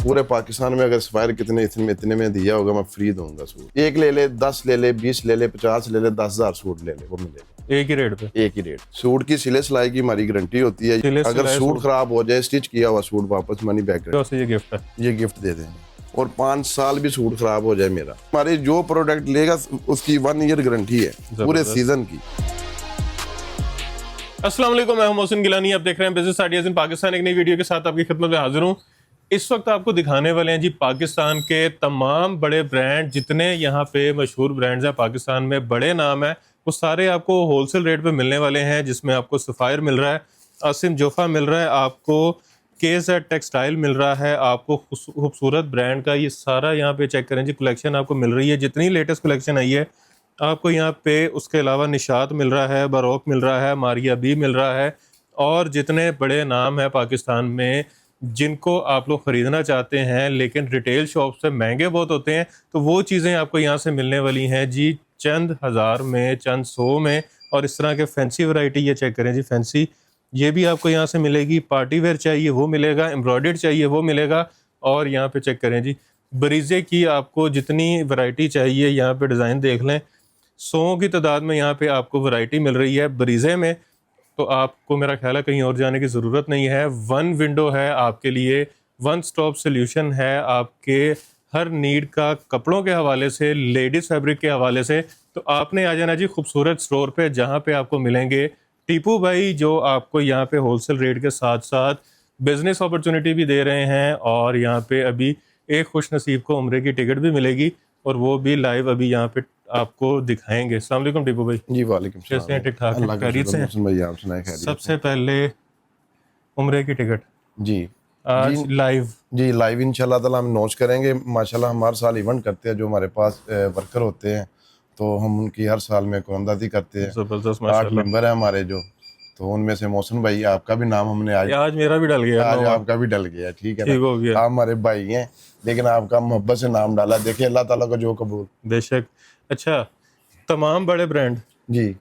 पूरे पाकिस्तान में अगर सफायर कितने इतने में दिया होगा मैं फ्री दूंगा सूट। एक ले ले, 10 ले ले, 20 ले ले, 50 ले ले, 10,000 सूट ले ले, वो मिलेगा एक ही रेट पे। एक ही रेट। सूट की सिले सिलाई की हमारी गारंटी होती है। सिले अगर सिलाई सूट खराब हो जाए, स्टिच किया हुआ सूट वापस मनी बैक तो ये गिफ्ट है, ये गिफ्ट दे देंगे। और 5 साल भी सूट खराब हो जाए मेरा, हमारे जो प्रोडक्ट लेगा उसकी 1 ईयर गारंटी है पूरे सीजन की। अस्सलाम वालेकुम, मैं हूं मोहसिन गिलानी। आप देख रहे हैं बिजनेस आइडियाज इन पाकिस्तान। एक नई वीडियो के साथ आपकी खिदमत में हाजिर हूं। इस वक्त आपको दिखाने वाले हैं जी पाकिस्तान के तमाम बड़े ब्रांड, जितने यहाँ पे मशहूर ब्रांड्स हैं पाकिस्तान में, बड़े नाम हैं, वो सारे आपको होलसेल रेट पे मिलने वाले हैं। जिसमें आपको सफ़ायर मिल रहा है, आसिम जोफा मिल रहा है, आपको KZ टेक्सटाइल मिल रहा है, आपको खूबसूरत ब्रांड का ये सारा यहाँ पे चेक करें जी कलेक्शन आपको मिल रही है। जितनी लेटेस्ट कलेक्शन आई है आपको यहाँ पे, उसके अलावा निशात मिल रहा है, बरोक मिल रहा है, मारिया बी मिल रहा है, और जितने बड़े नाम हैं पाकिस्तान में जिनको आप लोग ख़रीदना चाहते हैं लेकिन रिटेल शॉप से महंगे बहुत होते हैं, तो वो चीज़ें आपको यहाँ से मिलने वाली हैं जी चंद हज़ार में, चंद 100 में। और इस तरह के फैंसी वैरायटी ये चेक करें जी, फैंसी ये भी आपको यहाँ से मिलेगी। पार्टी वेयर चाहिए वो मिलेगा, एम्ब्रॉयडर्ड चाहिए वो मिलेगा। और यहाँ पे चेक करें जी बरीज़े की आपको जितनी वैरायटी चाहिए, यहाँ पे डिज़ाइन देख लें, 100 की तादाद में यहाँ पे आपको वैरायटी मिल रही है बरीज़े में। तो आपको मेरा ख्याल है कहीं और जाने की ज़रूरत नहीं है। वन विंडो है आपके लिए, वन स्टॉप सोल्यूशन है आपके हर नीड का, कपड़ों के हवाले से, लेडीज़ फैब्रिक के हवाले से। तो आपने आ जाना जी खूबसूरत स्टोर पे, जहाँ पे आपको मिलेंगे टीपू भाई, जो आपको यहाँ पे होलसेल रेट के साथ साथ बिजनेस अपॉर्चुनिटी भी दे रहे हैं। और यहाँ पे अभी एक खुश नसीब को उम्रे की टिकट भी मिलेगी, और वो भी लाइव अभी यहाँ पे आपको दिखाएंगे। अस्सलाम वालेकुम टीपू भाई। जी वालेकुम सलाम। कैसे हैं? ठीक ठाक हैं? खैरियत से हैं? सबसे पहले उम्रे की टिकट जी आज लाइव लाइव इंशाल्लाह ताला हम लॉन्च करेंगे। माशाल्लाह हम हर साल इवेंट करते हैं, जो हमारे पास वर्कर होते हैं तो हम उनकी हर साल में कुरानदादी करते हैं। जबरदस्त 8 माशाल्लाह। मेंबर हैं हमारे जो, तो उनमें से मोहसिन भाई आपका भी नाम हमने आज मेरा भी डल गया, आज आपका भी डल गया, ठीक है ठीक ना? हो गया, आप हमारे भाई हैं लेकिन आपका मोहब्बत से नाम डाला, देखिए अल्लाह ताला को जो कबूल। बेशक। अच्छा, तमाम बड़े ब्रांड, जी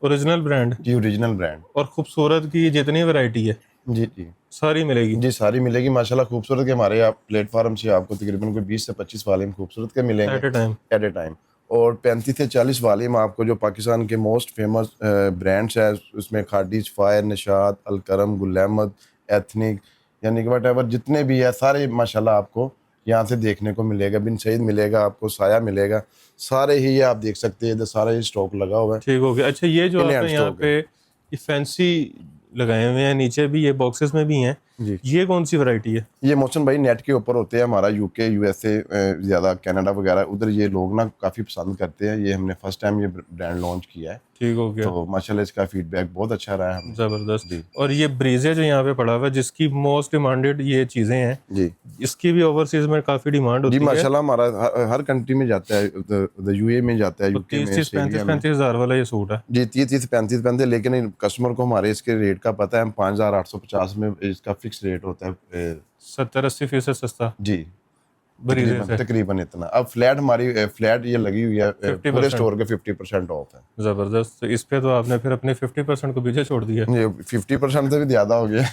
ओरिजिनल ब्रांड जी ओरिजिनल ब्रांड और खूबसूरत की जितनी वैरायटी है जी जी सारी मिलेगी जी सारी मिलेगी माशाल्लाह। खूबसूरत के हमारे आप प्लेटफॉर्म से आपको तकरीबन कोई 20 से 25 वाले खूबसूरत के मिलेंगे एट ए टाइम। और 35 से 40 वाले में आपको जो पाकिस्तान के मोस्ट फेमस ब्रांड्स है, उसमें खाडीज, फायर, निशात, अलकरम, गुल अहमद, एथनिक, यानी कि वट एवर जितने भी है सारे माशाल्लाह आपको यहाँ से देखने को मिलेगा। बिन सईद मिलेगा, आपको साया मिलेगा, सारे ही ये आप देख सकते हैं, सारा ही स्टॉक लगा हुआ है। ठीक हो गया। अच्छा, ये जो इन हैंड आपने यहाँ स्टॉक पे ये फैंसी लगाए हुए हैं, नीचे भी ये बॉक्सेस में भी हैं जी, ये कौन सी वैरायटी है? ये मोहसिन भाई नेट के ऊपर होते हैं। हमारा UK, USA, ज़्यादा कनाडा वगैरह उधर ये लोग ना काफ़ी पसंद करते हैं। ये हमने फर्स्ट टाइम ये ब्रांड लॉन्च किया है, ठीक हो गया। तो माशाल्लाह इसका फीडबैक बहुत अच्छा रहा है। जबरदस्त जी। और ये ब्रीजे जो यहाँ पे पड़ा हुआ है, जिसकी मोस्ट डिमांडेड ये चीजें हैं जी, इसकी भी ओवरसीज में काफी डिमांड होती जी है। माशाल्लाह हमारा हर कंट्री में जाता है, UAE में जाता है, तो UK में, 30-35 हज़ार वाला ये सूट है जी 30-35 पैंते। लेकिन कस्टमर को हमारे इसके रेट का पता है, हम 5,850 में इसका फिक्स रेट होता है। 70-80% सस्ता जी ब्रीजे से। तकरीबन इतना। अब फ्लैट हमारी फ्लैट ये लगी हुई है, पूरे स्टोर के 50% ऑफ है। जबरदस्त। तो इस पे तो आपने फिर अपने 50% को पीछे छोड़ दिया। ये 50% से भी ज्यादा हो गया।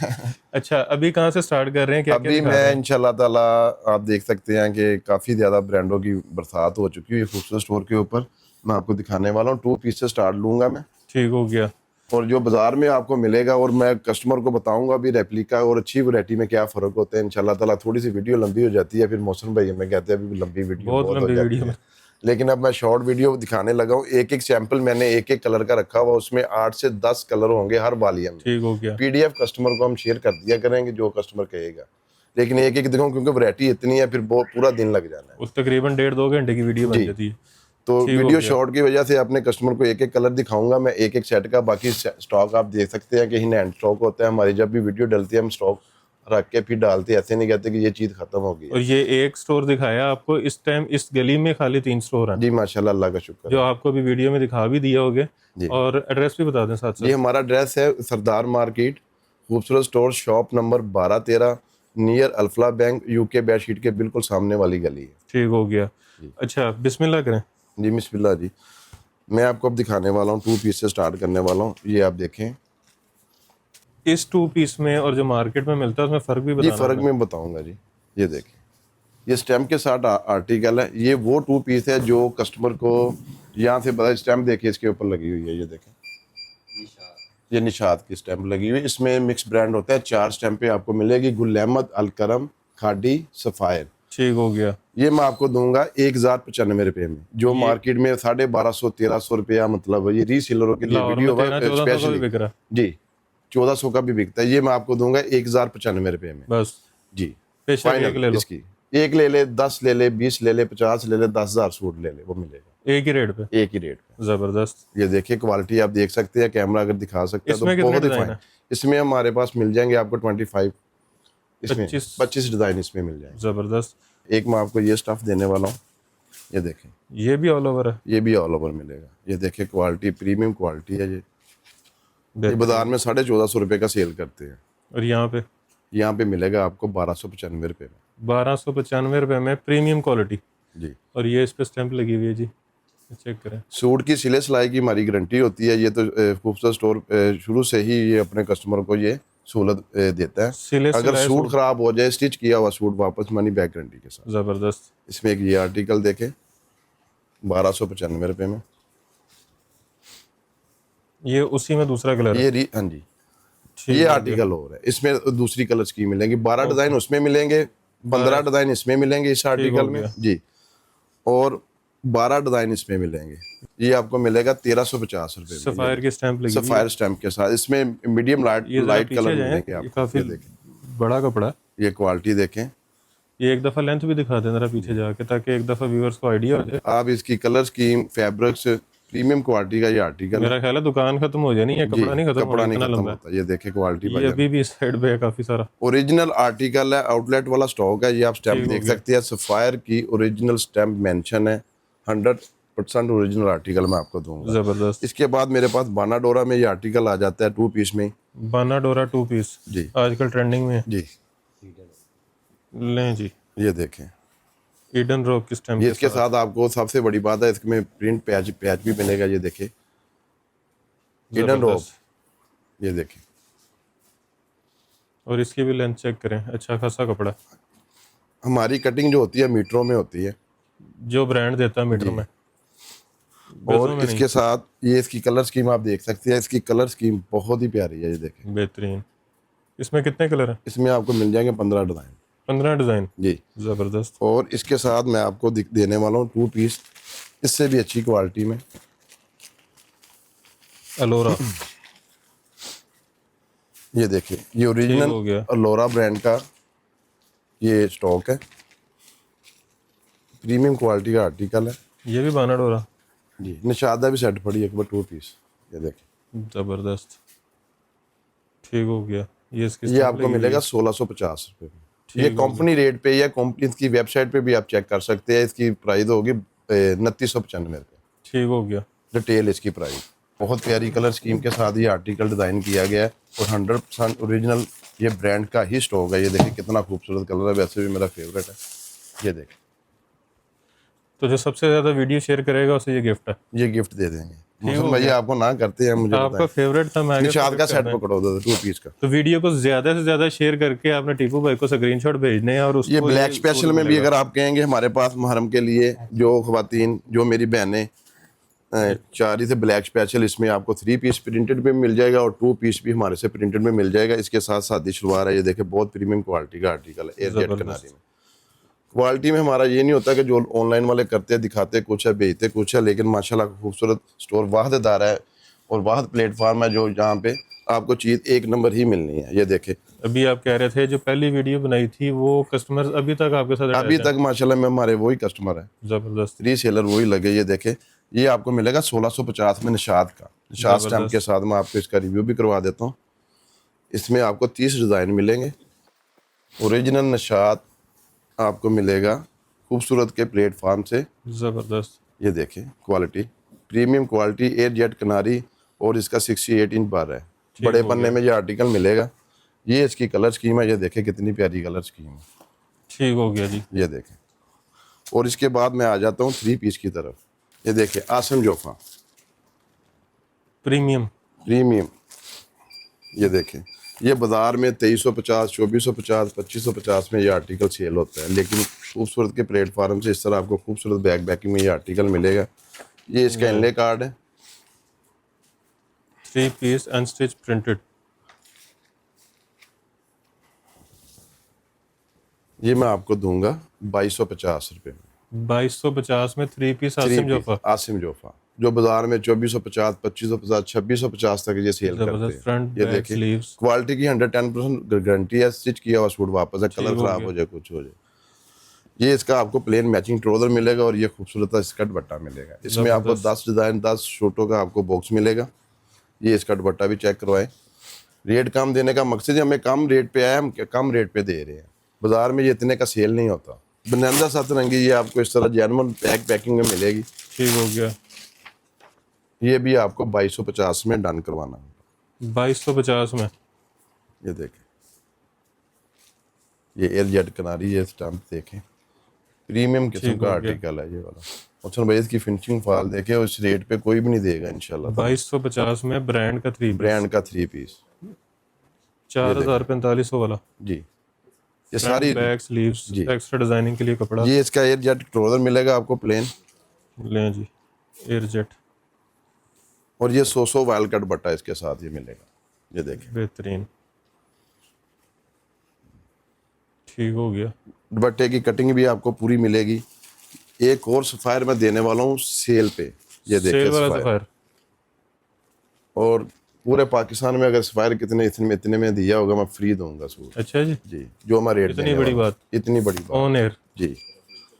अच्छा, अभी कहाँ से स्टार्ट कर रहे हैं? क्या अभी मैं इंशाल्लाह ताला आप देख सकते हैं कि काफ़ी ज़्यादा ब्रांडों की बरसात हो चुकी है खूबसूरत स्टोर के ऊपर। मैं आपको दिखाने वाला हूँ, 2 पीस से स्टार्ट लूँगा मैं। ठीक हो गया। और जो बाजार में आपको मिलेगा, और मैं कस्टमर को बताऊंगा भी रेप्लिका और अच्छी वैरायटी में क्या फ़र्क होता है। इंशाल्लाह ताला थोड़ी सी वीडियो लंबी हो जाती है, फिर मौसम भाई हमें कहते हैं अभी लंबी वीडियो बहुत लंबी हो जाती वीडियो है। लेकिन अब मैं शॉर्ट वीडियो दिखाने लगा हूँ। एक एक सैंपल मैंने एक एक कलर का रखा हुआ, उसमें 8 से 10 कलर होंगे हर वॉल्यूम में। ठीक हो गया। PDF कस्टमर को हम शेयर कर दिया करेंगे जो कस्टमर कहेगा, लेकिन एक एक दिखाऊं क्योंकि वैरायटी इतनी है, फिर पूरा दिन लग जाना है। उस तकरीबन 1.5-2 घंटे की वीडियो बन जाती है। तो वीडियो शॉर्ट की वजह से अपने कस्टमर को एक एक कलर दिखाऊंगा मैं, एक एक सेट का। बाकी स्टॉक आप देख सकते हैं कि हैंड स्टॉक होता है हमारी। जब भी वीडियो डलती है हम स्टॉक रख के फिर डालते हैं, ऐसे नहीं कहते कि ये चीज़ खत्म हो गई। और ये एक स्टोर दिखाया आपको, इस टाइम इस गली में खाली 3 स्टोर हैं। जी माशाल्लाह, अल्लाह का शुक्र, जो आपको अभी वीडियो में दिखा भी दिया होगे। और एड्रेस भी बता दें साथ साथ। जी हमारा एड्रेस है सरदार मार्केट, खूबसूरत store, shop number 12-13, near Alfalah bank, UK bedsheet के बिल्कुल सामने वाली गली है। ठीक हो गया। अच्छा, बिस्मिल्लाह करें जी बिस्मिल्लाह जी। मैं आपको अब दिखाने वाला हूँ, 2 पीस से स्टार्ट करने वाला हूँ। ये आप देखें, इस 2 पीस में और जो मार्केट में मिलता है उसमें फ़र्क भी जी बताना फ़र्क मैं बताऊंगा जी। ये देखें, ये स्टैम्प के साथ आर्टिकल है। ये वो 2 पीस है जो कस्टमर को यहाँ से पता, स्टैम्प देखिए इसके ऊपर लगी हुई है, ये देखें, ये निशात की स्टैम्प लगी हुई है। इसमें मिक्स ब्रांड होता है, 4 स्टैम्पें आपको मिलेगी, गुल अहमद, अलकरम, खाडी, सफ़ायर। ठीक हो गया। ये मैं आपको दूंगा 1095 रुपये में, जो मार्केट में 1250-1300 रुपया, मतलब ये रीसेलरों के लिए लाहौर में वीडियो 1300-1400 का भी स्पेशली बिक रहा है। जी 1400 का भी बिकता है। ये मैं आपको दूंगा 1095 रुपये में बस जी। बेशक एक ले फाइनल लो, इसकी एक ले ले, 10 ले ले, 20 ले ले, 50 ले ले, 10,000 सूट ले ले, वो मिलेगा एक ही रेट पे। एक ही रेट पे। जबरदस्त। ये देखिए क्वालिटी आप देख सकते हैं, कैमरा अगर दिखा सकते हैं तो इसमें कितने बहुत ही डिजाइन फाइन। है? इसमें हमारे पास मिल जाएंगे आपको 25, इसमें 25 25 डिज़ाइन इसमें मिल जाएंगे। जबरदस्त। एक मैं आपको ये स्टफ देने वाला हूँ, ये देखें, ये भी ऑल ओवर है। ये भी ऑल ओवर मिलेगा। ये देखिए क्वालिटी, प्रीमियम क्वालिटी है। ये बेहतरीन। बाजार में 1450 रुपये का सेल करते हैं, और यहाँ पे मिलेगा आपको 1295 रुपये में 1295 रुपये में प्रीमियम क्वालिटी। जी। और ये इस पे स्टैंप लगी हुई है जी, चेक करें। सूट की सिले सिलाई की हमारी गारंटी होती है। ये तो खूबसूरत स्टोर शुरू से ही ये अपने कस्टमर को ये सहूलत देता है। सिले अगर सिलाए सूट सूट। खराब हो जाए, स्टिच किया हुआ सूट वापस मनी बैक गारंटी के साथ। जबरदस्त। इसमें एक ये आर्टिकल देखें 1295 रुपये में। ये उसी में दूसरा कलर है। हाँ जी, ठीक ये है जी। आर्टिकल और है, इसमें दूसरी कलर स्कीम मिलेंगी। 12 डिज़ाइन उसमें मिलेंगे, 15 डिज़ाइन इसमें मिलेंगे इस आर्टिकल में गया। जी, और 12 डिज़ाइन इसमें मिलेंगे। ये आपको मिलेगा 1350 रुपये में, सफायर की स्टैंप लगी हुई है। सफायर स्टैम्प के साथ। इसमें मीडियम ये जरा लाइट पीछे कलर जाएं, मिलेंगे ये आपको। काफी ये देखें, बड़ा कपड़ा है। ये क्वालिटी देखें। ये एक दफा लेंथ भी दिखा दें जरा पीछे जाके, ताकि एक दफा व्यूअर्स को आइडिया हो जाए। आप इसकी colour scheme, fabrics, premium quality का ये आर्टिकल है मेरा ख्याल है दुकान खत्म हो जानी है, जी। कपड़ा नहीं खत्म कपड़ा होगा, नहीं इतना खत्म लंबा है। होता। ये देखें क्वालिटी ये अभी भी इस साइड पे है काफी सारा। ओरिजिनल आर्टिकल है, आउटलेट वाला स्टॉक है। ये आप स्टैम्प ठीक हो देख गया। सकते हैं, सफायर की ओरिजिनल स्टैम्प मेंशन है। 100% ओरिजिनल आर्टिकल मैं आपको दूंगा। जबरदस्त। इसके बाद मेरे पास बाना डोरा में ये आर्टिकल आ जाता है 2 पीस में बाना डोरा 2 पीस जी आजकल ट्रेंडिंग में है। जी। लें जी, ये देखें, ईडन रॉक की स्टैम्प ये के इसके साथ। साथ आपको सबसे बड़ी बात है, इसमें प्रिंट पैच भी मिलेगा। ये देखें, हिडन रोप, जबरदस्त। ये देखें। और इसकी भी लेंथ चेक करें, अच्छा खासा कपड़ा। हमारी कटिंग जो होती है मीटरों में होती है, जो ब्रांड देता है मीटर में, गजों और में इसके साथ ये इसकी कलर स्कीम आप देख सकते हैं। इसकी कलर स्कीम बहुत ही प्यारी है। ये देखें, नहीं। बेहतरीन। इसमें कितने कलर हैं? इसमें आपको मिल जाएंगे 15 डिज़ाइन 15 डिजाइन। जी। जबरदस्त। और इसके साथ मैं आपको देने वाला हूँ 2 पीस, इससे भी अच्छी क्वालिटी में। अलोरा। ये देखिए, ये हो गया। ओरिजिनल अलोरा ब्रांड का ये स्टॉक है, प्रीमियम क्वालिटी का आर्टिकल है ये भी बाना डोरा। जी। निशादा भी सेट पड़ी एक बार 2 पीस, ये देखिए। जबरदस्त। ठीक हो गया। ये इसकी ये स्टैम्प आपको लगी हुई मिलेगा है। 1650 रुपये में। ठीक ये हो कंपनी रेट पे, या कंपनी की वेबसाइट पे भी आप चेक कर सकते हैं। इसकी प्राइस होगी 2995 रुपये, ठीक हो गया। डिटेल इसकी प्राइस। बहुत प्यारी कलर स्कीम के साथ ये आर्टिकल डिज़ाइन किया गया है, और 100% ओरिजिनल ये ब्रांड का ही स्टॉक है। ये देखिए कितना खूबसूरत कलर है, वैसे भी मेरा फेवरेट है। ये देखिए, तो जो सबसे ज्यादा वीडियो शेयर करेगा उसे ये गिफ्ट है। ये गिफ्ट दे देंगे। हो मौसम भाई गया। आपको ना करते हैं, मुझे आपका फेवरेट था, मैं आगे निशाद का forward सेट करना है। पकड़ो दो 2 पीस का। तो वीडियो को ज्यादा से ज्यादा शेयर करके आपने टीपू भाई को स्क्रीनशॉट भेजने हैं, और उसको ये ब्लैक स्पेशल सूट में भी मिलेगा। अगर आप कहेंगे हमारे पास मुहर्रम के लिए, जो ख्वातीन, जो मेरी बहनें चाह रही थे ब्लैक स्पेशल, इसमें आपको 3 पीस प्रिंटेड में मिल जाएगा, और 2 पीस भी हमारे से प्रिंटेड में मिल जाएगा। इसके साथ सादी शलवार है। ये देखें, बहुत प्रीमियम क्वालिटी का आर्टिकल है, एयर जेट जबरदस्त। किनारी में। क्वालिटी में हमारा ये नहीं होता कि जो ऑनलाइन वाले करते हैं, दिखाते कुछ है, बेचते कुछ है, लेकिन माशाल्लाह खूबसूरत स्टोर वाहद इदारा है और वाहद प्लेटफार्म है, जो जहाँ पे आपको चीज़ एक नंबर ही मिलनी है। ये देखें, अभी आप कह रहे थे जो पहली वीडियो बनाई थी वो कस्टमर्स अभी तक आपके साथ अभी attached तक माशाल्लाह में हमारे वही कस्टमर है, हैं? जबरदस्त। रीसेलर वही लगे। ये देखें, ये आपको मिलेगा 1650 में निशाद का, निशाद स्टैम्प जबरदस्त। के साथ। मैं आपको इसका रिव्यू भी करवा देता हूँ। इसमें आपको 30 डिज़ाइन मिलेंगे। ओरिजिनल निशाद आपको मिलेगा खूबसूरत के प्लेटफार्म से। जबरदस्त। ये देखें, quality premium quality, air jet किनारी, और इसका 68 इंच बार है। बड़े हो पन्ने में ये आर्टिकल मिलेगा। ये इसकी कलर स्कीम है। ये देखें कितनी प्यारी कलर स्कीम है। ठीक हो गया जी। ये देखें, और इसके बाद मैं आ जाता हूँ 3 पीस की तरफ। ये देखें, आसम जोफा प्रीमियम। प्रीमियम। ये देखें, ये बाजार में 2350, 2450, 2550 में ये आर्टिकल सेल होता है, लेकिन खूबसूरत के प्लेटफार्म से इस तरह आपको खूबसूरत बैग बैकिंग में ये आर्टिकल मिलेगा। ये इसका इनले कार्ड है। 3 पीस अनस्टिच प्रिंटेड। ये मैं आपको दूंगा 2250 रुपये में। 2250 में 3 पीस आसिम जोफा। आसिम जोफा जो बाजार में 2450, 2550, 2650 तक ये सेल करते जबरदस्त हैं। फ्रंट ये बैक देखिए स्लीव्स। क्वालिटी की 110% गारंटी है। स्टिच किया हुआ सूट वापस है, कलर हो खराब गया। हो जाए कुछ हो जाए। ये इसका आपको प्लेन मैचिंग ट्राउजर मिलेगा और ये खूबसूरत स्कर्ट बट्टा मिलेगा। इसमें आपको जबरदस्त। 10 डिज़ाइन 10 शूटों का आपको बॉक्स मिलेगा। ये स्कर्ट बट्टा भी चेक करवाएं। रेट कम देने का मकसद है, हमें कम रेट पे आया, हम कम रेट पे दे रहे हैं। बाजार में ये इतने का सेल नहीं होता। बनंदा सतरंगी ये आपको इस तरह जेनवन पैकिंग में मिलेगी। ठीक हो गया। ये भी आपको 2250 में डन करवाना है। 2250 में। ये देखें, ये एयर जेट कनारी, ये स्टैम्प देखें, प्रीमियम किस्म ठीक का हो गया। आर्टिकल है ये वाला। अच्छा भाई इसकी फिनिशिंग फाल देखे, उस रेट पे कोई भी नहीं देगा इंशाल्लाह। 2250 में ब्रांड का 3 पीस। ब्रांड का 3 पीस 4500 वाला। जी। ये सारी बैक स्लीव्स जी। एक्स्ट्रा डिजाइनिंग के लिए कपड़ा। ये इसका एयर जेट ट्राउजर मिलेगा आपको प्लेन, लें जी एयर जेट। और ये 100 वायल कट बट्टा इसके साथ ये मिलेगा। ये देखें, बेहतरीन। ठीक हो गया। दुपट्टे की कटिंग भी आपको पूरी मिलेगी। एक और सफायर मैं देने वाला हूँ सेल पे। ये सेल देखिए वाला सफायर। सफायर। और पूरे पाकिस्तान में अगर सफायर इतने में दिया होगा, मैं फ्री दूंगा सूट। अच्छा जी। जी, जो मैं रेट इतनी देने बड़ी वाला हूँ। बात। इतनी बड़ी बात ऑन एयर। जी।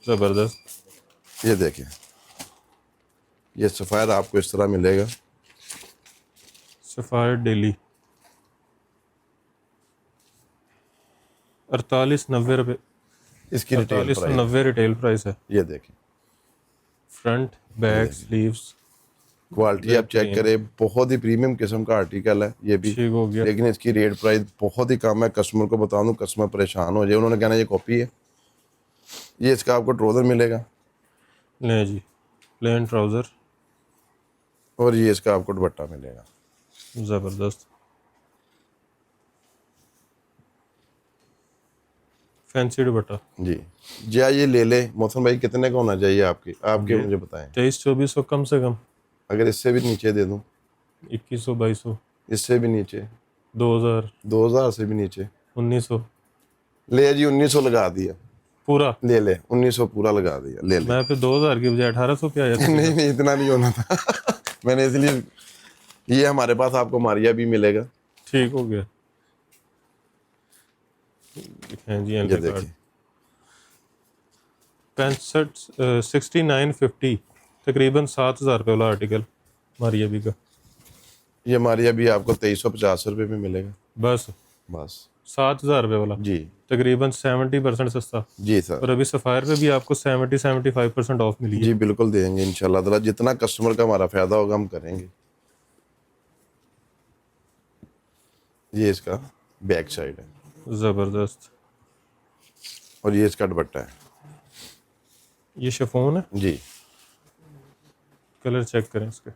जबरदस्त। ये देखें, ये सफायर आपको इस तरह मिलेगा। सफायर डेली 4890 रुपये। इसकी रिटेल प्राइस 4890 रिटेल प्राइस है। ये देखें, फ्रंट बैक स्लीव्स। क्वालिटी आप चेक करें, बहुत ही प्रीमियम किस्म का आर्टिकल है ये भी। ठीक हो गया। लेकिन इसकी रेट प्राइस बहुत ही कम है। कस्टमर को बता दूं, कस्टमर परेशान हो जाए, उन्होंने कहना ये कॉपी है। ये इसका आपको ट्राउजर मिलेगा, लें जी प्लेन ट्राउज़र। और ये इसका आपको दुपट्टा मिलेगा। ज़बरदस्त। फैंसी दुपट्टा। जी जी, ये ले ले। मौसम भाई कितने का होना चाहिए आपके मुझे बताएं। 2300-2400 कम से कम। अगर इससे भी नीचे दे दूं? 2100-2200। इससे भी नीचे? 2000। 2000 से भी नीचे? 1900 ले जी, 1900 लगा दिया। पूरा ले ले, 1900 पूरा लगा दिया, ले ले। मैं फिर 2000 की बजाय 1800 पे आया था। नहीं नहीं, इतना नहीं होना था। मैंने इसलिए, ये हमारे पास आपको मारिया भी मिलेगा। ठीक हो गया। दिखाएं जी ये एनले कार्ड। देखिए, 6950 तकरीबन 7000 रुपये वाला आर्टिकल मारिया भी का। ये मारिया भी आपको 2350 रुपये में मिलेगा। बस बस 7000 रुपये वाला जी तकरीबन 70% सस्ता। जी सर। और अभी सफायर पे भी आपको 70-75% ऑफ मिली है। जी बिल्कुल देंगे इंशाल्लाह ताला। जितना कस्टमर का हमारा फ़ायदा होगा हम करेंगे। ये इसका बैक साइड है, ज़बरदस्त। और ये इसका दुपट्टा है। ये शिफॉन है। जी, कलर चेक करें इसके,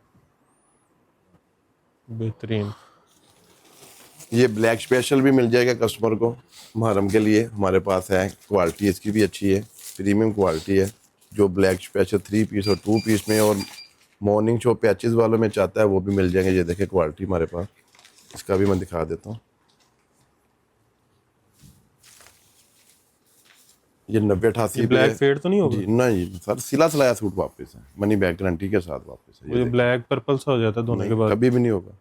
बेहतरीन। ये ब्लैक स्पेशल भी मिल जाएगा कस्टमर को मुहर्रम के लिए, हमारे पास है। क्वालिटी इसकी भी अच्छी है, प्रीमियम क्वालिटी है। जो ब्लैक स्पेशल 3 पीस और 2 पीस में और मॉर्निंग शो पैचेस वालों में चाहता है वो भी मिल जाएंगे। ये देखें क्वालिटी हमारे पास, इसका भी मैं दिखा देता हूँ। ये 90-88 ब्लैक फेड तो नहीं होगा? जी नहीं सर, सिला सिलाया सूट वापस है, मनी बैक गारंटी के साथ वापस है। वो ब्लैक पर्पल सा हो जाता है धोने के बाद। कभी भी नहीं होगा।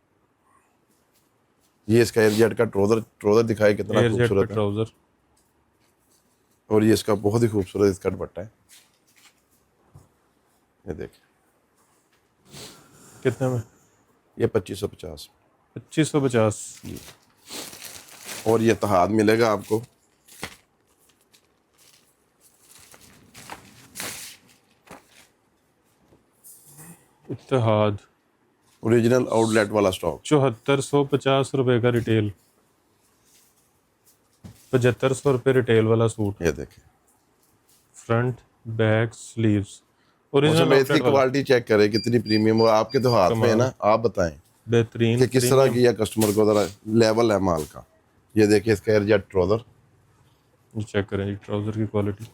ये इसका एयर जेट का ट्राउजर दिखाए कितना एयर जेट का खूबसूरत है। ट्राउजर। और ये इसका बहुत ही खूबसूरत इसका दुपट्टा है। ये देखिए, कितने में? ये 2550। 2550। और ये तहाद मिलेगा आपको, इत्तेहाद ओरिजिनल आउटलेट वाला स्टॉक। 7450 रुपये का रिटेल, 7500 रुपये रिटेल वाला सूट। ये देखिए, फ्रंट बैक स्लीव्स ओरिजिनल इसकी आउटलेट वाला। क्वालिटी चेक करें कितनी प्रीमियम हो। आपके तो हाथ में है ना, आप बताएं बेहतरीन कि किस तरह की है। कस्टमर को जरा लेवल है माल का। ये देखिए इसका एयरजेट ट्राउजर, ये चेक करें जी ट्राउजर की क्वालिटी।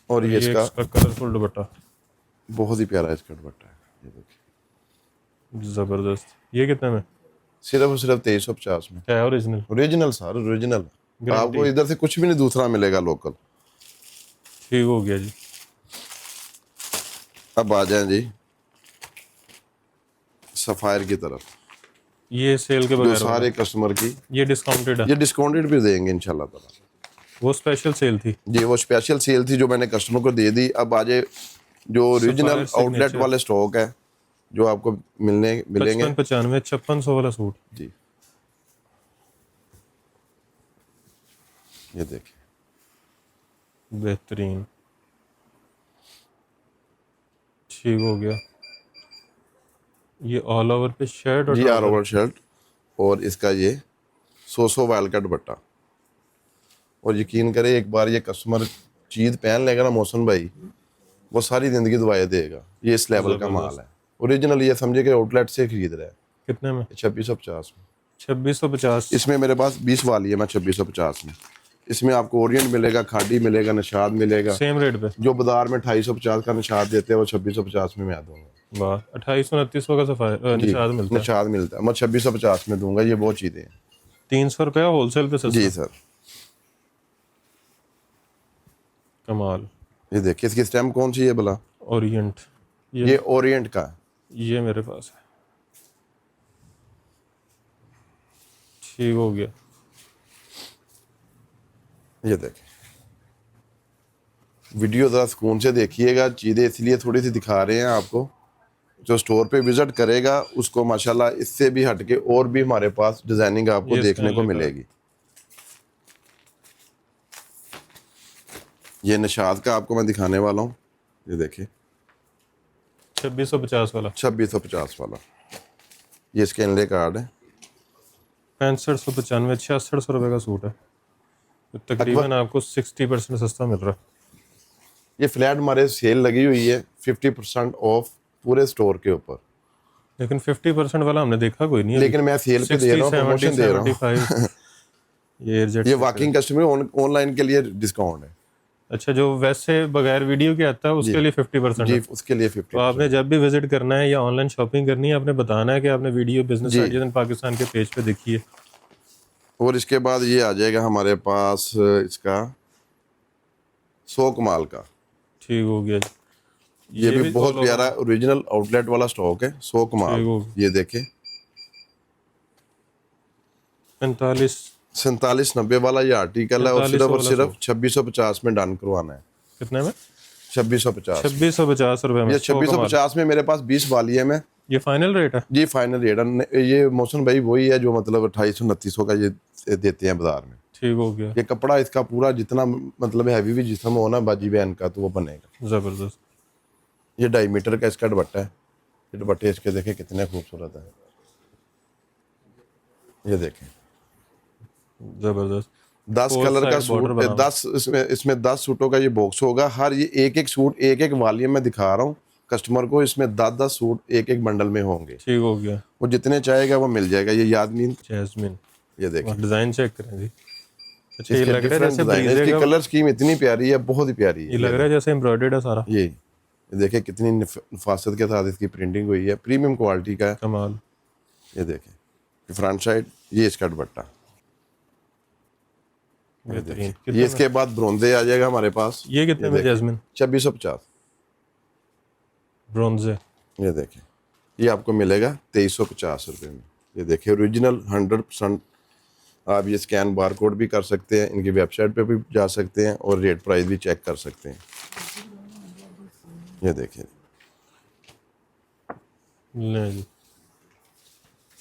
और ये ये इसका इसका कलरफुल दुपट्टा बहुत ही प्यारा इसका दुपट्टा है। ये देखिए जबरदस्त। ये कितने में? सिर्फ और सिर्फ 2350 में। क्या है original? Original sir, original. Guarantee? आपको इधर से कुछ भी नहीं दूसरा मिलेगा लोकल। ठीक हो गया जी। अब आ जाएं जी सफायर की तरफ, ये सेल के जो बगैर सारे होगा। कस्टमर की ये डिस्काउंटेड है? ये डिस्काउंटेड भी देंगे इंशाल्लाह ताला। वो स्पेशल सेल थी? जी वो स्पेशल सेल थी जो मैंने कस्टमर को दे दी। अब आ जाए जो ओरिजिनल Sapphire आउटलेट signature। वाले स्टॉक है जो आपको मिलेंगे। 55-95 5600 वाला सूट। जी ये देखिए बेहतरीन। ठीक हो गया। ये ऑल ओवर पे शर्ट और जी आर trouser। ओवर शर्ट, और इसका ये 100 वायल का दुपट्टा। और यकीन करें एक बार ये कस्टमर चीज पहन लेगा ना मौसम भाई, वो सारी जिंदगी दुआएं देगा। ये इस लेवल का माल है ओरिजिनल। ये समझे कि आउटलेट से खरीद रहा है। कितने में? 2650 में। 2650। इसमें मेरे पास 20 वाली है, मैं 2650 में। इसमें आपको ओरिएंट मिलेगा, खादी मिलेगा, निशाद मिलेगा। सेम रेट पे? जो बाजार में 2850 का निशाद देते हैं वो 2650 में मैं दूंगा। वाह। 2800-2900 का सफाया जी निशाद मिलता है। निशाद मिलता है, मैं 2650 में दूंगा। ये बहुत चीज़ें हैं। 300 रुपया होलसेल पे सस्ता। जी सर। कमाल। ये देखिए इसकी स्टैम्प कौन सी है भला? ओरिएंट। ये ओरिएंट का है। ये मेरे पास है। ठीक हो गया। ये देखिए वीडियो ज़रा सुकून से देखिएगा। चीज़ें इसलिए थोड़ी सी दिखा रहे हैं आपको, जो स्टोर पे विजिट करेगा उसको माशाल्लाह इससे भी हटके और भी हमारे पास डिजाइनिंग आपको ये देखने को स्टाइल का। मिलेगी। ये निशाद का आपको मैं दिखाने वाला हूँ। ये देखिए 2650 वाला। 2650 वाला। ये इसके इनले कार्ड है। 6595 6600 रुपये का सूट है। तो तकरीबन आपको 60% सस्ता मिल रहा है। ये फ्लैट हमारे सेल लगी हुई है 50% ऑफ पूरे स्टोर के ऊपर। लेकिन 50% वाला हमने देखा कोई नहीं है। लेकिन मैं सेल पे दे रहा हूँ, प्रमोशन दे रहा हूँ। 75। ये एयरजेट ये से वाकिंग कस्टमर ऑनलाइन के लिए डिस्काउंट है। अच्छा, जो वैसे बगैर वीडियो के आता है उसके लिए 50% जी है। उसके लिए 50। तो आपने जब भी विजिट करना है या ऑनलाइन शॉपिंग करनी है, आपने बताना है कि आपने वीडियो बिजनेस जी। आइडियाज इन पाकिस्तान के पेज पे देखी है। और इसके बाद ये आ जाएगा हमारे पास इसका 100 कमाल का। ठीक हो गया जी। ये भी बहुत all over। प्यारा ओरिजिनल आउटलेट वाला स्टॉक है 100 कमाल। ठीक हो गया। ये देखें 45 4790 वाला ये आर्टिकल है, और 45 सिर्फ और वाला सिर्फ 2650 में डन करवाना है। कितने में? 2650। 2650 रुपये में ये 100 कमाल। 2650 में मेरे पास 20 वाली है। मैं ये फाइनल रेट है? जी फाइनल रेट है। ये मौसम भाई वही है जो मतलब 2800-2900 का ये देते हैं बाजार में। ठीक हो गया। ये कपड़ा इसका पूरा जितना मतलब हैवी भी जिसम हो ना बाजी बहन का, तो वो बनेगा। जबरदस्त। ये 2.5 मीटर का इसका दुपट्टा है। ये दुपट्टे इसके देखें कितने खूबसूरत है। ये देखें जबरदस्त। 10 Four कलर का side border सूट, बना हुआ। 10 इसमें 10 सूटों का ये बॉक्स होगा। हर ये एक सूट एक वॉल्यूम में दिखा रहा हूँ कस्टमर को। इसमें 10 सूट एक बंडल में होंगे। ठीक हो गया। वो जितने चाहेगा वो मिल जाएगा। ये यादमीन, जैस्मिन। ये देखें डिजाइन चेक करें जी। अच्छा, ये इसके लग रहा है डिफरेंट जैसे डिजाइन है। ब्रीजे इसकी का। कलर स्कीम इतनी प्यारी है, बहुत ही प्यारी है। ये लग रहा है जैसे एम्ब्रॉयडर्ड है सारा। ये देखें कितनी नफासत के साथ इसकी प्रिंटिंग हुई है, प्रीमियम क्वालिटी का है। कमाल। ये देखें फ्रंट साइड, ये इसका दुपट्टा। बेहतरीन। ये इसके बाद ब्रोंजे आ जाएगा हमारे पास। ये कितने में जैस्मिन? 2650। ब्रोंजे। ये देखें ये आपको मिलेगा 2350 रुपये में। ये देखिए ओरिजिनल 100%। आप ये स्कैन बार कोड भी कर सकते हैं, इनकी वेबसाइट पे भी जा सकते हैं और रेट प्राइस भी चेक कर सकते हैं। ये देखिए ले जी।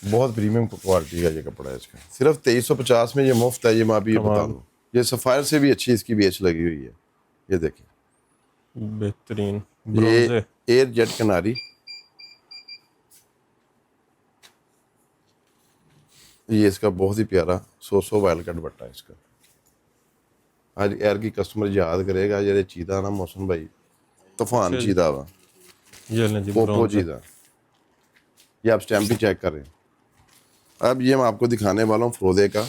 बहुत प्रीमियम क्वालिटी का ये कपड़ा है। इसका सिर्फ 2350 में ये मुफ्त है। ये मैं अभी ये बता दूँ, ये सफ़ायर से भी अच्छी इसकी बेच लगी हुई है। ये देखिए बेहतरीन ये ब्रोंजे। एयर जेट कनारी। ये इसका बहुत ही प्यारा 100 वायल का दुपट्टा है इसका। आज एयर की कस्टमर याद करेगा ये चीदा ना मौसम भाई, तूफान चीदा वा, ये ले जी पोपो ब्रोंजे। चीदा। ये आप स्टैम्प भी चेक कर रहे हैं। अब ये मैं आपको दिखाने वाला हूँ फ्रोजे का